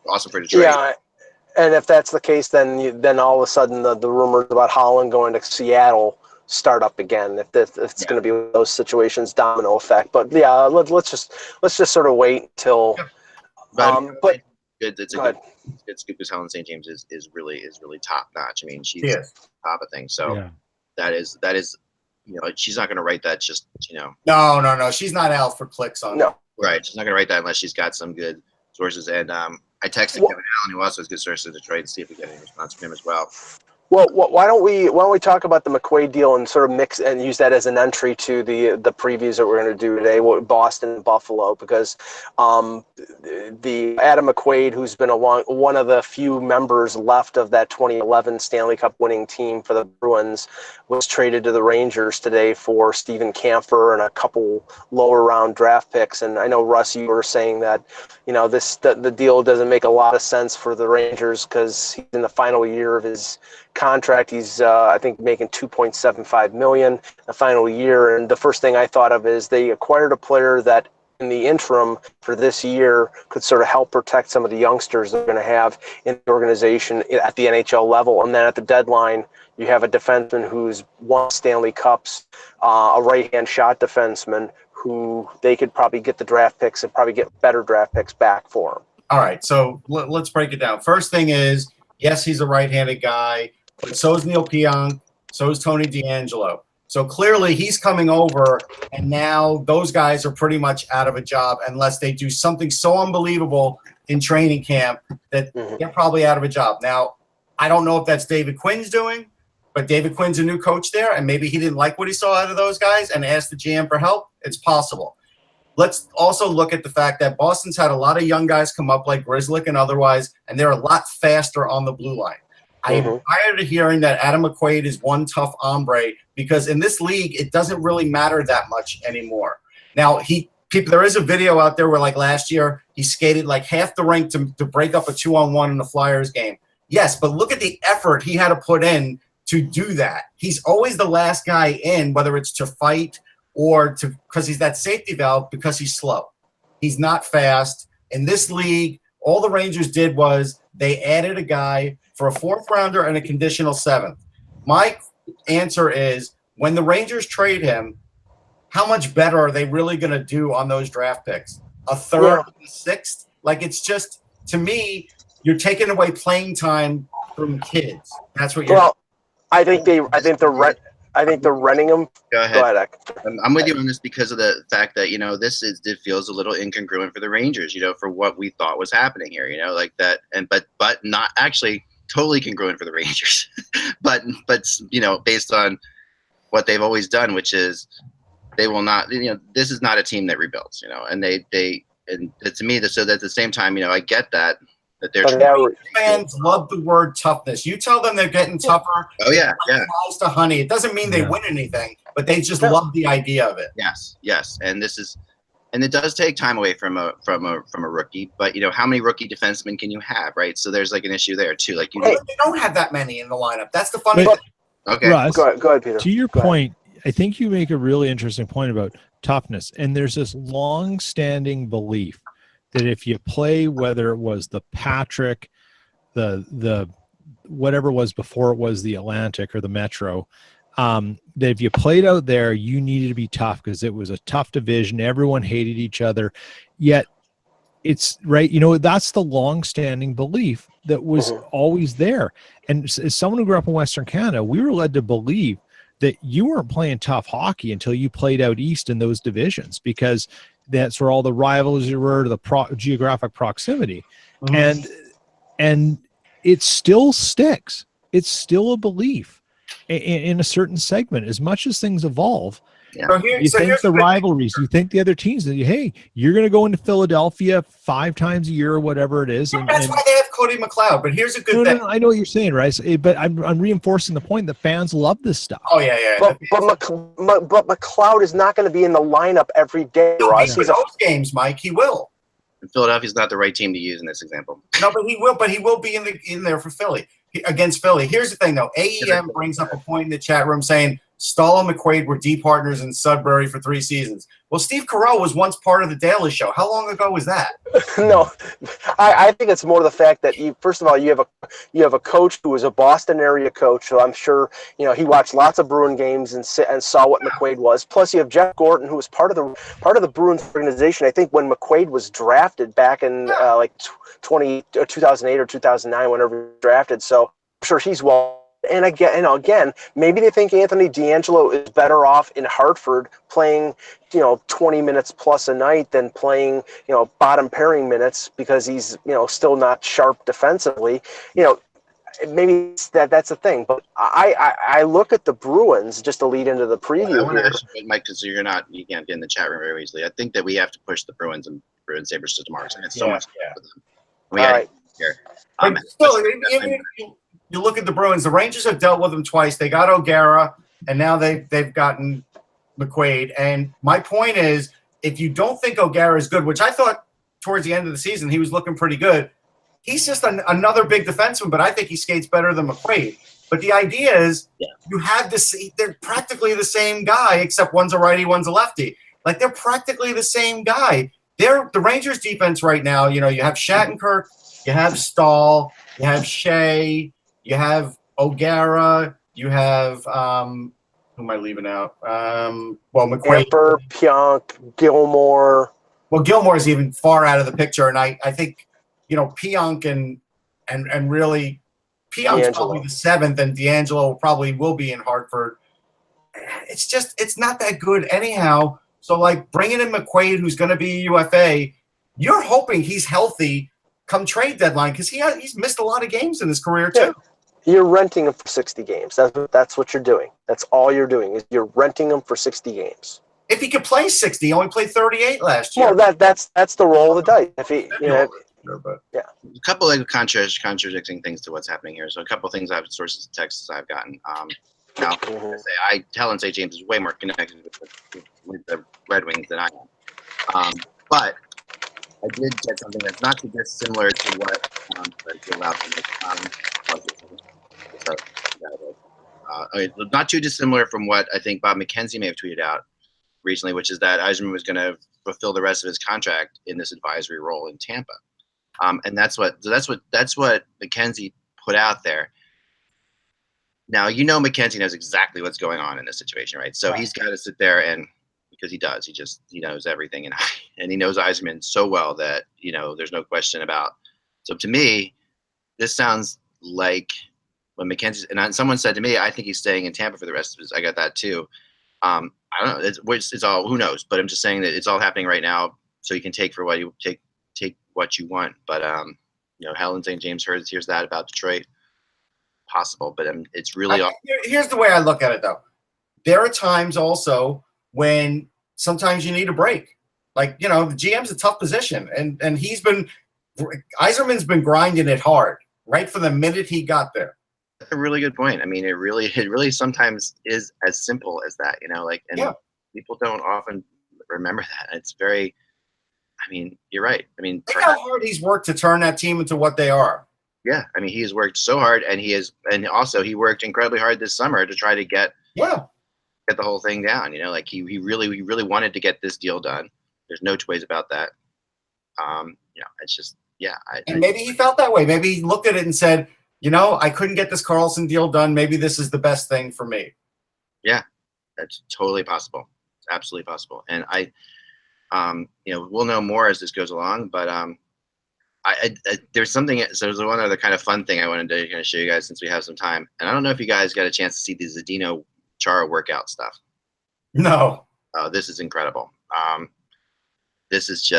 Awesome for Detroit. Yeah, and if that's the case, then all of a sudden the rumors about Holland going to Seattle start up again. If it's going to be those situations, domino effect. But yeah, let's just sort of wait until. But it's a good scoop because Helen St. James is really top notch. She's top of things. So that is she's not going to write that just No. She's not out for clicks on it. Right. She's not going to write that unless she's got some good sources. And I texted Kevin Allen, who also has good sources in Detroit, to see if we get any response from him as well. Well, why don't we talk about the McQuaid deal and sort of mix and use that as an entry to the previews that we're going to do today, Boston and Buffalo, because the Adam McQuaid, who's been one of the few members left of that 2011 Stanley Cup winning team for the Bruins, was traded to the Rangers today for Steven Kampfer and a couple lower round draft picks. And I know, Russ, you were saying that the deal doesn't make a lot of sense for the Rangers because he's in the final year of his contract. He's I think making $2.75 million the final year, and the first thing I thought of is they acquired a player that in the interim for this year could sort of help protect some of the youngsters they're going to have in the organization at the NHL level, and then at the deadline you have a defenseman who's won Stanley Cups, a right-hand shot defenseman who they could probably get the draft picks and probably get better draft picks back for him. All right, so let's break it down. First thing is, yes, he's a right-handed guy, but so is Neil Pionk, so is Tony DeAngelo. So clearly he's coming over, and now those guys are pretty much out of a job unless they do something so unbelievable in training camp that they're probably out of a job. Now, I don't know if that's David Quinn's doing, but David Quinn's a new coach there, and maybe he didn't like what he saw out of those guys and asked the GM for help. It's possible. Let's also look at the fact that Boston's had a lot of young guys come up like Grzelcyk and otherwise, and they're a lot faster on the blue line. I am tired of hearing that Adam McQuaid is one tough hombre because in this league, it doesn't really matter that much anymore. Now, there is a video out there where, like last year, he skated like half the rink to break up a 2-on-1 in the Flyers game. Yes, but look at the effort he had to put in to do that. He's always the last guy in, whether it's to fight or because he's that safety valve because he's slow. He's not fast. In this league, all the Rangers did was they added a guy for a 4th rounder and a conditional 7th. My answer is when the Rangers trade him, how much better are they really going to do on those draft picks? A 3rd, a 6th? Like, it's just, to me, you're taking away playing time from kids. That's what you're. Well, I think they're renting him. Go ahead. Go ahead. I'm with you on this because of the fact that it feels a little incongruent for the Rangers, for what we thought was happening here, like that, but not actually totally congruent for the Rangers, but based on what they've always done, which is they will not, this is not a team that rebuilds, and and to me, so that at the same time, I get that they're fans love the word toughness. You tell them they're getting tougher. Oh yeah, Flies to honey. It doesn't mean they win anything, but they just love the idea of it. Yes, and it does take time away from a rookie. But how many rookie defensemen can you have, right? So there's like an issue there too. Like they don't have that many in the lineup. That's the funny thing. Okay, Russ, go ahead, Peter. To your point, I think you make a really interesting point about toughness, and there's this long-standing belief that if you play, whether it was the Patrick, the whatever it was before it was the Atlantic or the Metro, that if you played out there, you needed to be tough because it was a tough division. Everyone hated each other. Yet it's right. That's the long-standing belief that was always there. And as someone who grew up in Western Canada, we were led to believe that you weren't playing tough hockey until you played out east in those divisions because that's where all the rivals were, the geographic proximity. And it still sticks. It's still a belief in a certain segment. As much as things evolve, you think the rivalries, you think the other teams, that hey, you're going to go into Philadelphia 5 times a year or whatever it is. That's why they have Cody McLeod. But here's a good thing. No, I know what you're saying, right? But I'm reinforcing the point that fans love this stuff. Oh yeah. But McLeod is not going to be in the lineup every day. Right? Those games, Mike. He will. Philadelphia's not the right team to use in this example. No, but he will. But he will be in there for Philly against Philly. Here's the thing, though. AEM brings up a point in the chat room saying Stahl and McQuaid were D partners in Sudbury for 3 seasons. Well, Steve Carell was once part of the Daily Show. How long ago was that? No, I think it's more the fact that first of all, you have a coach who was a Boston area coach, so I'm sure he watched lots of Bruin games and saw what McQuaid was. Plus, you have Jeff Gorton, who was part of the Bruins organization. I think when McQuaid was drafted back in 2008 or 2009, whenever he was drafted. So I'm sure he's well. And again, maybe they think Anthony DeAngelo is better off in Hartford playing, 20 minutes plus a night than playing, bottom pairing minutes because he's, still not sharp defensively. Maybe that's the thing. But I look at the Bruins just to lead into the preview. I want to ask you, Mike, because you can't get in the chat room very easily. I think that we have to push the Bruins and Sabres to tomorrow. So it's so much for them. We got here. You look at the Bruins. The Rangers have dealt with them twice. They got O'Gara, and now they've gotten McQuaid. And my point is, if you don't think O'Gara is good, which I thought towards the end of the season he was looking pretty good, he's just another big defenseman. But I think he skates better than McQuaid. But the idea is, you have this. They're practically the same guy, except one's a righty, one's a lefty. Like they're practically the same guy. The Rangers' defense right now. You have Shattenkirk, you have Stahl, you have Shea. You have O'Gara. You have who am I leaving out? McQuaid, Amper, Pionk, Gilmore. Well, Gilmore is even far out of the picture, and I think Pionk and really Pionk's probably the 7th, and DeAngelo probably will be in Hartford. It's not that good anyhow. So bringing in McQuaid, who's going to be UFA, you're hoping he's healthy come trade deadline because he's missed a lot of games in his career too. You're renting them for 60 games. That's what you're doing. That's all you're doing is you're renting them for 60 games. If he could play 60, he only played 38 last year. Well, that's the roll of the dice. If he, A couple of contradicting things to what's happening here. So a couple of things I've sources of texts I've gotten. Now, Helen St. James is way more connected with the Red Wings than I am. But I did get something that's not too dissimilar to what not too dissimilar from what I think Bob McKenzie may have tweeted out recently, which is that Yzerman was going to fulfill the rest of his contract in this advisory role in Tampa, and that's what McKenzie put out there. Now McKenzie knows exactly what's going on in this situation, right? So he's got to sit there and because he knows everything and he knows Yzerman so well that there's no question about. So to me, this sounds like when McKenzie and someone said to me, I think he's staying in Tampa for the rest of his. I got that too. I don't know. It's all who knows, but I'm just saying that it's all happening right now. So you can take for what you take what you want. But Helen St. James hears that about Detroit. Possible, but it's really. Here's the way I look at it, though. There are times also when sometimes you need a break. Like the GM's a tough position, and Yzerman's been grinding it hard right from the minute he got there. That's a really good point. I mean, it really sometimes is as simple as that, people don't often remember that. It's very. I mean, you're right. I mean, think how hard he's worked to turn that team into what they are. Yeah, I mean, he's worked so hard, and he worked incredibly hard this summer to try to get the whole thing down. He really wanted to get this deal done. There's no two ways about that. It's just and maybe he felt that way. Maybe he looked at it and said, I couldn't get this Karlsson deal done. Maybe this is the best thing for me. Yeah, that's totally possible. It's absolutely possible, and we'll know more as this goes along, but there's something. So there's one other kind of fun thing I wanted to kind of show you guys since we have some time. And I don't know if you guys got a chance to see the Zdeno Chara workout stuff. No. Oh, this is incredible. This is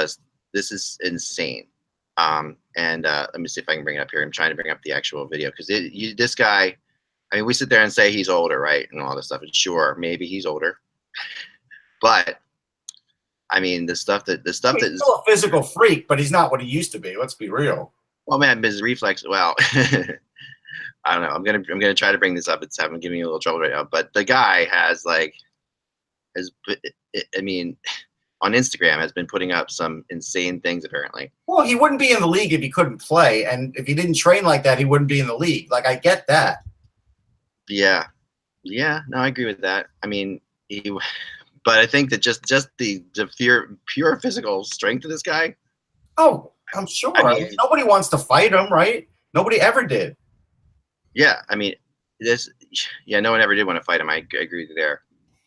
insane. And let me see if I can bring it up here. I'm trying to bring up the actual video because this guy. I mean, we sit there and say he's older, right, and all this stuff. And sure, maybe he's older, but. I mean, the stuff that he's still a physical freak, but he's not what he used to be. Let's be real. Well, man, his reflex. Well, I don't know. I'm gonna try to bring this up. I'm giving you a little trouble right now. But the guy on Instagram has been putting up some insane things apparently. Well, he wouldn't be in the league if he couldn't play, and if he didn't train like that, he wouldn't be in the league. Like I get that. Yeah. No, I agree with that. I mean, But I think that just the pure physical strength of this guy. Oh, I'm sure. I mean, nobody wants to fight him, right? Nobody ever did. Yeah, I mean, no one ever did want to fight him. I agree with you there.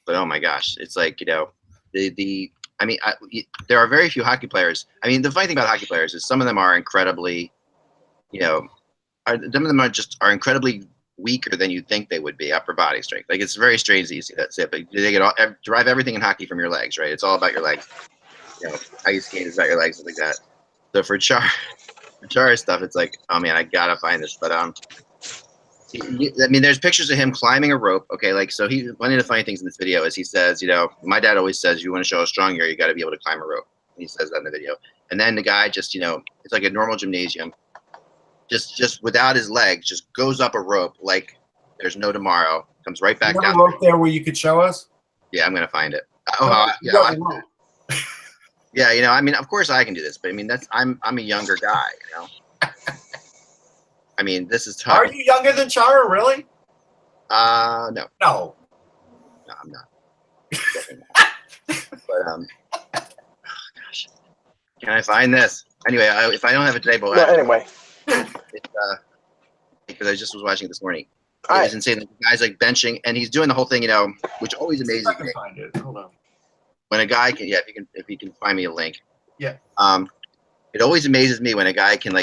But oh my gosh, it's like there are very few hockey players. I mean, the funny thing about hockey players is some of them are incredibly, some of them are incredibly weaker than you think they would be, upper body strength. Like it's very strange that you see that. But they derive everything in hockey from your legs, right? It's all about your legs. How you skate is about your legs, like that. So for Chara stuff, it's like, oh man, I gotta find this. But there's pictures of him climbing a rope. Okay, one of the funny things in this video is he says, my dad always says, you want to show how strong you are, you got to be able to climb a rope. And he says that in the video. And then the guy just, it's like a normal gymnasium. Just without his legs, just goes up a rope like there's no tomorrow. Comes right back down. A rope there where you could show us? Yeah, I'm gonna find it. I mean, of course I can do this, but I mean I'm a younger guy, I mean, this is tough. Are you younger than Chara, really? No. No, I'm not. But oh gosh, can I find this? Anyway, if I don't have it today, but anyway. Because I just was watching it this morning. It's insane. The guy's like benching, and he's doing the whole thing, which always amazes me. Find it. Hold on. When a guy can, if you can find me a link. Yeah. It always amazes me when a guy can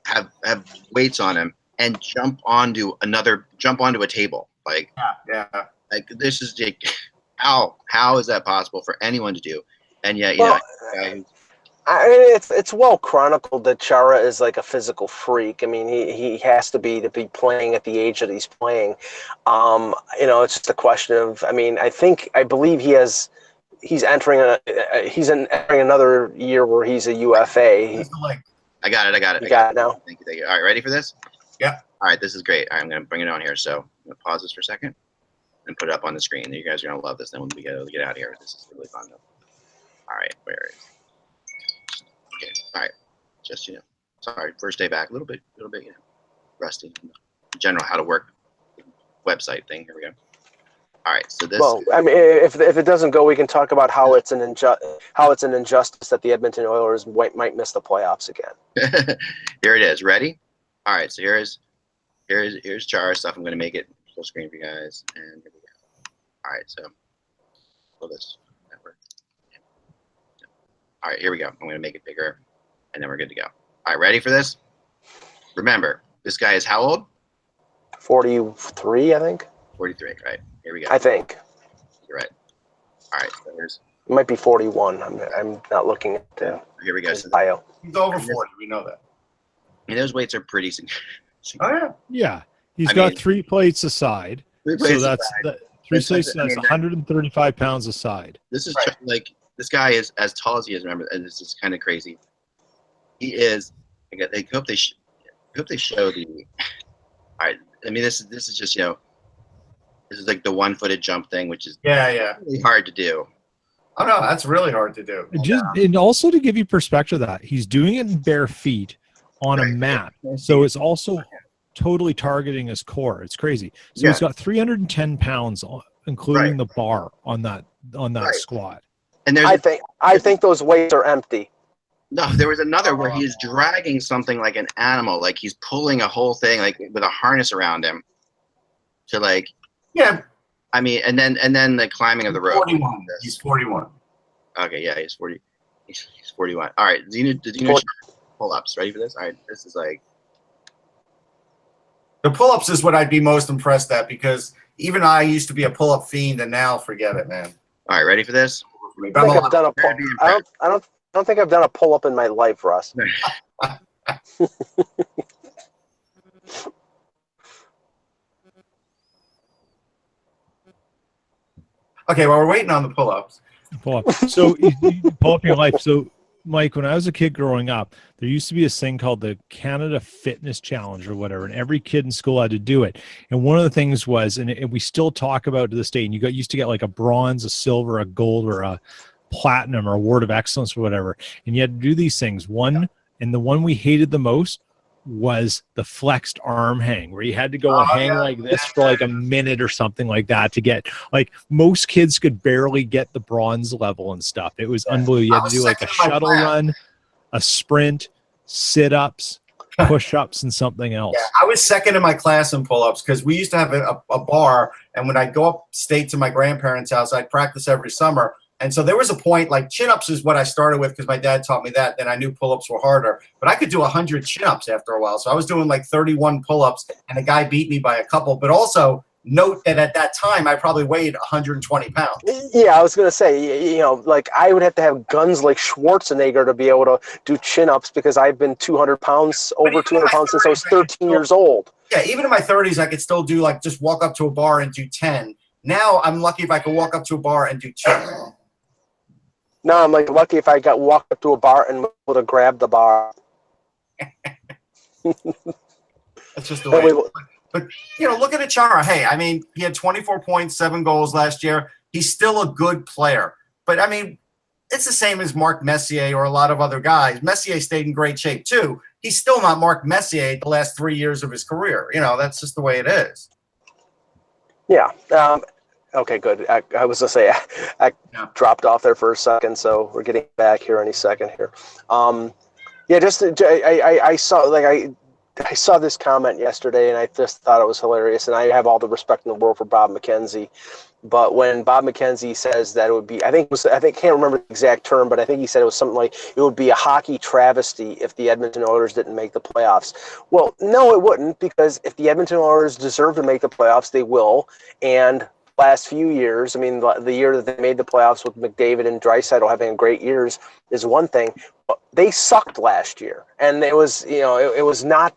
have weights on him and jump onto a table. Like, yeah. Like this is how is that possible for anyone to do? And yet, It's well chronicled that Chara is like a physical freak. I mean, he has to be playing at the age that he's playing. It's just a question of. I mean, I believe he's entering entering another year where he's a UFA. I got it. You got it now. Thank you. All right, ready for this? Yeah. All right, this is great. All right, I'm going to bring it on here. So I'm going to pause this for a second and put it up on the screen. You guys are going to love this. Then when we get out of here, this is really fun. All right, where is it? Okay. All right. Just, sorry, first day back, a little bit, rusty. General how to work website thing. Here we go. All right. So this. Well, I mean, if it doesn't go, we can talk about how it's an injustice that the Edmonton Oilers might miss the playoffs again. Here it is. Ready? All right. So here's Chara stuff. I'm going to make it full screen for you guys, and here we go. All right. So pull this. All right, here we go. I'm going to make it bigger, and then we're good to go. All right, ready for this? Remember, this guy is how old? 43, I think. 43, right? Here we go. I think. You're right. All right, so there's. It might be 41. I'm not looking at here we go. his bio. He's over 40. We know that. And those weights are pretty. Oh yeah. Yeah, he's got 3 plates aside. So that's 135 pounds aside. This is right. This guy is as tall as he is. Remember, and this is kind of crazy. He is. I hope they show the. All right. I mean, this is just this is like the 1-footed jump thing, which is really hard to do. Oh no, that's really hard to do. And also to give you perspective of that, he's doing it in bare feet on a mat, so it's also totally targeting his core. It's crazy. So he's got 310 pounds, including the bar on that squat. And I think those weights are empty. No, there was another where he's dragging something like an animal, like he's pulling a whole thing like with a harness around him to like. Yeah. I mean, and then the climbing of the rope. 41. He's 41. Okay, yeah, he's 40. He's 41. All right, Zdeno pull-ups. Ready for this? All right, this is like. The pull-ups is what I'd be most impressed at because even I used to be a pull-up fiend, and now forget it, man. All right, ready for this? I don't think I've done a pull-up in my life, Russ. Okay, well, we're waiting on the pull-ups. Pull-up. So you pull up your life. So, Mike, when I was a kid growing up, there used to be this thing called the Canada Fitness Challenge or whatever, and every kid in school had to do it. And one of the things was, and we still talk about it to this day, and you used to get like a bronze, a silver, a gold, or a platinum, or award of excellence, or whatever. And you had to do these things. And the one we hated the most was the flexed arm hang, where you had to go and hang like this for like a minute or something like that to get, like, most kids could barely get the bronze level and stuff. It was unbelievable. You had to do like a shuttle run, a sprint, sit-ups, push-ups, and something else. Yeah, I was second in my class in pull-ups because we used to have a bar, and when I'd go upstate to my grandparents' house, I'd practice every summer. And so there was a point, like chin-ups is what I started with because my dad taught me that. Then I knew pull-ups were harder. But I could do 100 chin-ups after a while. So I was doing like 31 pull-ups, and the guy beat me by a couple. But also note that at that time, I probably weighed 120 pounds. Yeah, I was going to say, like I would have to have guns like Schwarzenegger to be able to do chin-ups because I've been 200 pounds, over 200 pounds since I was 13 years old. Yeah, even in my 30s, I could still do like just walk up to a bar and do 10. Now I'm lucky if I could walk up to a bar and do 2. No, I'm like lucky if I walked up to a bar and able to grab the bar. That's just the way. But look at Chara. Hey, I mean, he had 24 points, 7 goals last year. He's still a good player. But I mean, it's the same as Marc Messier or a lot of other guys. Messier stayed in great shape too. He's still not Marc Messier the last 3 years of his career. That's just the way it is. Yeah. Okay, good. I was going to say, I dropped off there for a second, so we're getting back here any second here. I saw this comment yesterday, and I just thought it was hilarious, and I have all the respect in the world for Bob McKenzie. But when Bob McKenzie says that it would be, I can't remember the exact term, but I think he said it was something like it would be a hockey travesty if the Edmonton Oilers didn't make the playoffs. Well, no, it wouldn't, because if the Edmonton Oilers deserve to make the playoffs, they will, and last few years. I mean, the year that they made the playoffs with McDavid and Draisaitl having great years is one thing. But they sucked last year, and it was it was not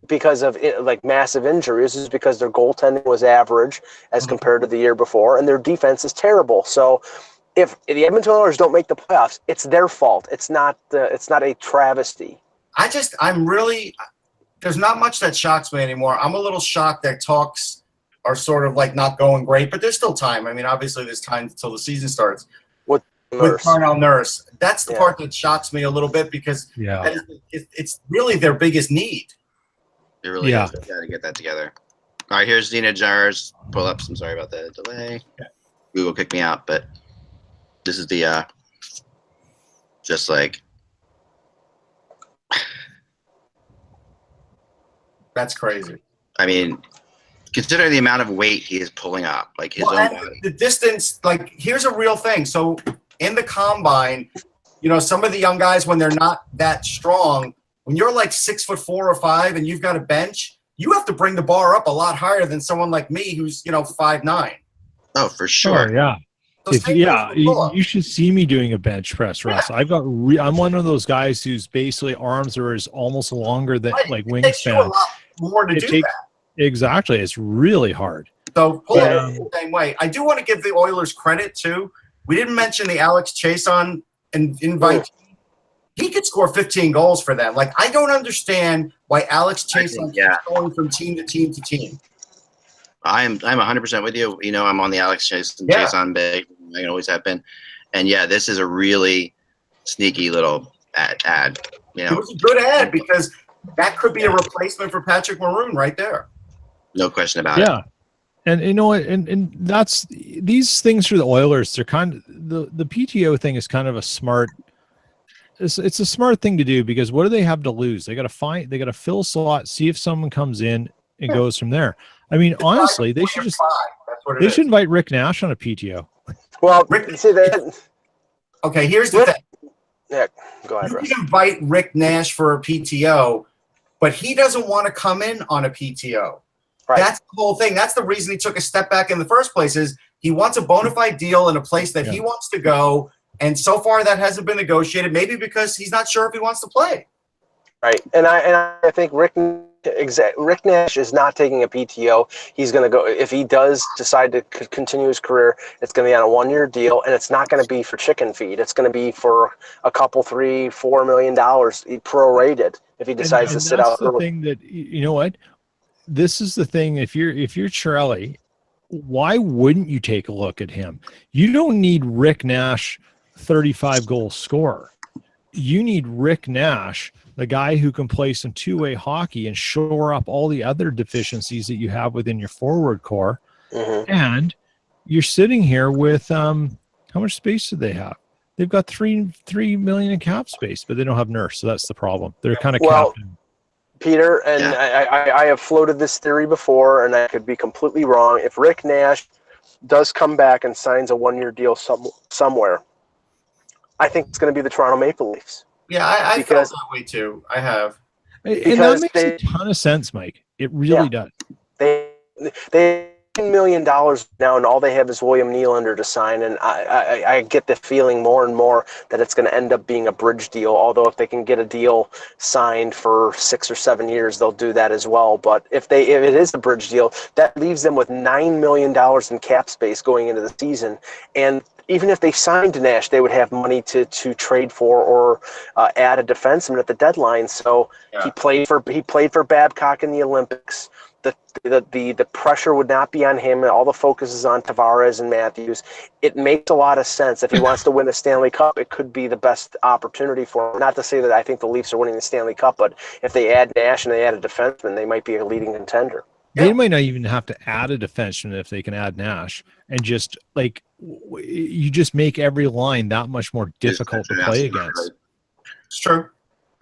because of like massive injuries. It was because their goaltending was average as compared to the year before, and their defense is terrible. So if the Edmonton Oilers don't make the playoffs, it's their fault. It's not a travesty. I'm really, there's not much that shocks me anymore. I'm a little shocked that talks are sort of like not going great, but there's still time. I mean, obviously there's time until the season starts. With Darnell Nurse. That's the part that shocks me a little bit because it's really their biggest need. It really is. They've got to get that together. All right, here's Zdeno Chara's pull-ups. I'm sorry about the delay. Google kicked me out, but this is the just like that's crazy. I mean, consider the amount of weight he is pulling up, like his own body. The distance, like here's a real thing. So in the combine, some of the young guys when they're not that strong, when you're like 6'4" or 5 and you've got a bench, you have to bring the bar up a lot higher than someone like me who's 5'9". Oh, for sure. Oh, yeah. So you should see me doing a bench press, Russ. I've got I'm one of those guys whose basically arms are almost longer than like wingspan. It takes you a lot more to do that. Exactly. It's really hard. So pull it the same way. I do want to give the Oilers credit too. We didn't mention the Alex Chason invite. He could score 15 goals for them. Like, I don't understand why Alex Chason keeps going from team to team to team. I'm 100% with you. I'm on the Alex Chason big. I always have been. And this is a really sneaky little ad. It was a good ad because that could be a replacement for Patrick Maroon right there. No question about it. Yeah. And and that's these things for the Oilers. They're kind of the PTO thing is kind of a smart. It's a smart thing to do because what do they have to lose? They got to fill a slot, see if someone comes in and goes from there. I mean, honestly, they should should invite Rick Nash on a PTO. Well, see that. Okay, here's the thing. Yeah, go ahead. You can invite Rick Nash for a PTO, but he doesn't want to come in on a PTO. Right. That's the whole thing. That's the reason he took a step back in the first place is he wants a bona fide deal in a place that he wants to go. And so far that hasn't been negotiated, maybe because he's not sure if he wants to play. Right. And I think Rick Nash is not taking a PTO. He's going to go, if he does decide to continue his career, it's going to be on a 1-year deal, and it's not going to be for chicken feed. It's going to be for a couple, $3-4 million prorated if he decides to sit out. That's the thing that, you know what? This is the thing. If you're Chiarelli, why wouldn't you take a look at him? You don't need Rick Nash, 35-goal scorer. You need Rick Nash, the guy who can play some two-way hockey and shore up all the other deficiencies that you have within your forward core. Mm-hmm. And you're sitting here with how much space do they have? They've got $3 million in cap space, but they don't have Nurse, so that's the problem. They're kind of capped. Peter, and I have floated this theory before, and I could be completely wrong. If Rick Nash does come back and signs a 1-year deal somewhere, I think it's going to be the Toronto Maple Leafs. Yeah, I felt that way too. I have. And that makes a ton of sense, Mike. It really does. They $10 million now, and all they have is William Nylander to sign. And I get the feeling more and more that it's going to end up being a bridge deal. Although if they can get a deal signed for 6 or 7 years, they'll do that as well. But if it is a bridge deal, that leaves them with $9 million in cap space going into the season. And even if they signed Nash, they would have money to trade for or add a defenseman at the deadline. So he played for Babcock in the Olympics. The pressure would not be on him, and all the focus is on Tavares and Matthews. It makes a lot of sense. If he wants to win the Stanley Cup, it could be the best opportunity for him. Not to say that I think the Leafs are winning the Stanley Cup, but if they add Nash and they add a defenseman, they might be a leading contender. They might not even have to add a defenseman if they can add Nash, and just like you just make every line that much more difficult to play against. It's true.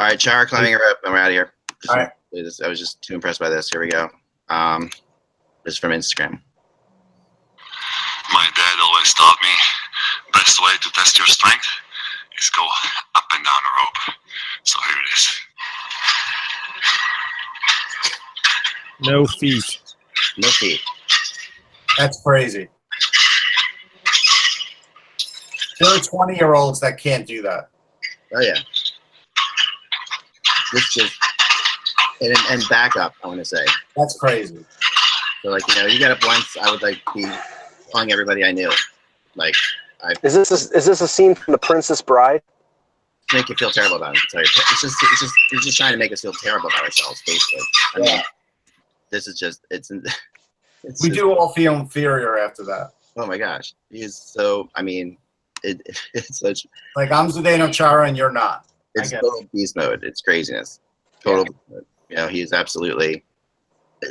All right, Chara climbing her up, and we're out of here. All right. I was just too impressed by this. Here we go. This is from Instagram. My dad always taught me best way to test your strength is go up and down a rope. So here it is. No feet. No feet. That's crazy. There are 20-year-olds that can't do that. Oh yeah. This just and backup. I want to say. That's crazy. So like you got up once, I would like be calling everybody I knew. Like Is this a scene from The Princess Bride? make you feel terrible about it. It's just trying to make us feel terrible about ourselves, basically. I mean, this is just We do all feel inferior after that. Oh my gosh, he's so. I mean, it's such. Like I'm Zdeno Chara and you're not. It's total beast mode. It's craziness. Total. Beast mode. He's absolutely.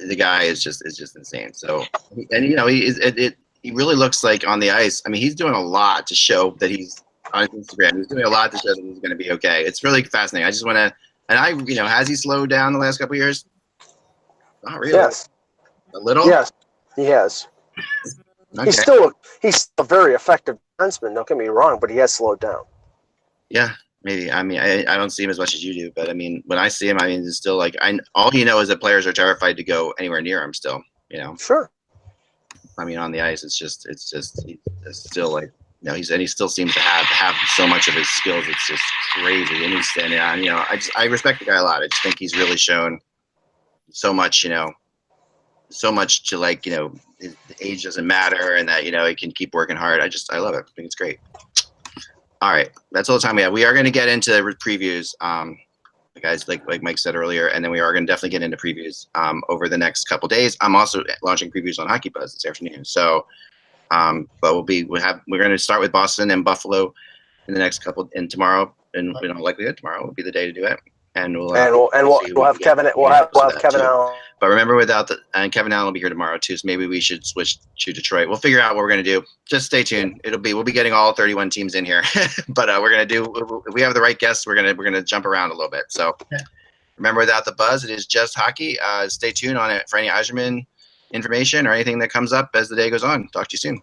The guy is just insane. So, and he really looks like on the ice. I mean, he's doing a lot to show that he's on Instagram. He's doing a lot to show that he's going to be okay. It's really fascinating. I just want to, and has he slowed down the last couple of years? Not really. Yes. A little. Yes, he has. Okay. He's still a very effective defenseman. Don't get me wrong, but he has slowed down. Yeah, maybe. I mean, I don't see him as much as you do, but I mean, when I see him, I mean, it's still like all you know is that players are terrified to go anywhere near him. Still, Sure. I mean, on the ice, it's still like he still seems to have so much of his skills. It's just crazy, and he's standing on. I respect the guy a lot. I just think he's really shown so much. So much to like his age doesn't matter, and that he can keep working hard. I love it. I think it's great. All right, that's all the time we have. We are going to get into previews, guys, like Mike said earlier, and then we are going to definitely get into previews over the next couple days. I'm also launching previews on Hockey Buzz this afternoon. So, but we're going to start with Boston and Buffalo in the next couple, and tomorrow, and likelihood tomorrow will be the day to do it. And we'll have Kevin. We'll have Kevin Allen. But remember, and Kevin Allen will be here tomorrow too. So maybe we should switch to Detroit. We'll figure out what we're gonna do. Just stay tuned. We'll be getting all 31 teams in here. But we're gonna do. If we have the right guests, we're gonna jump around a little bit. So remember, without the buzz, it is just hockey. Stay tuned on it for any Yzerman information or anything that comes up as the day goes on. Talk to you soon.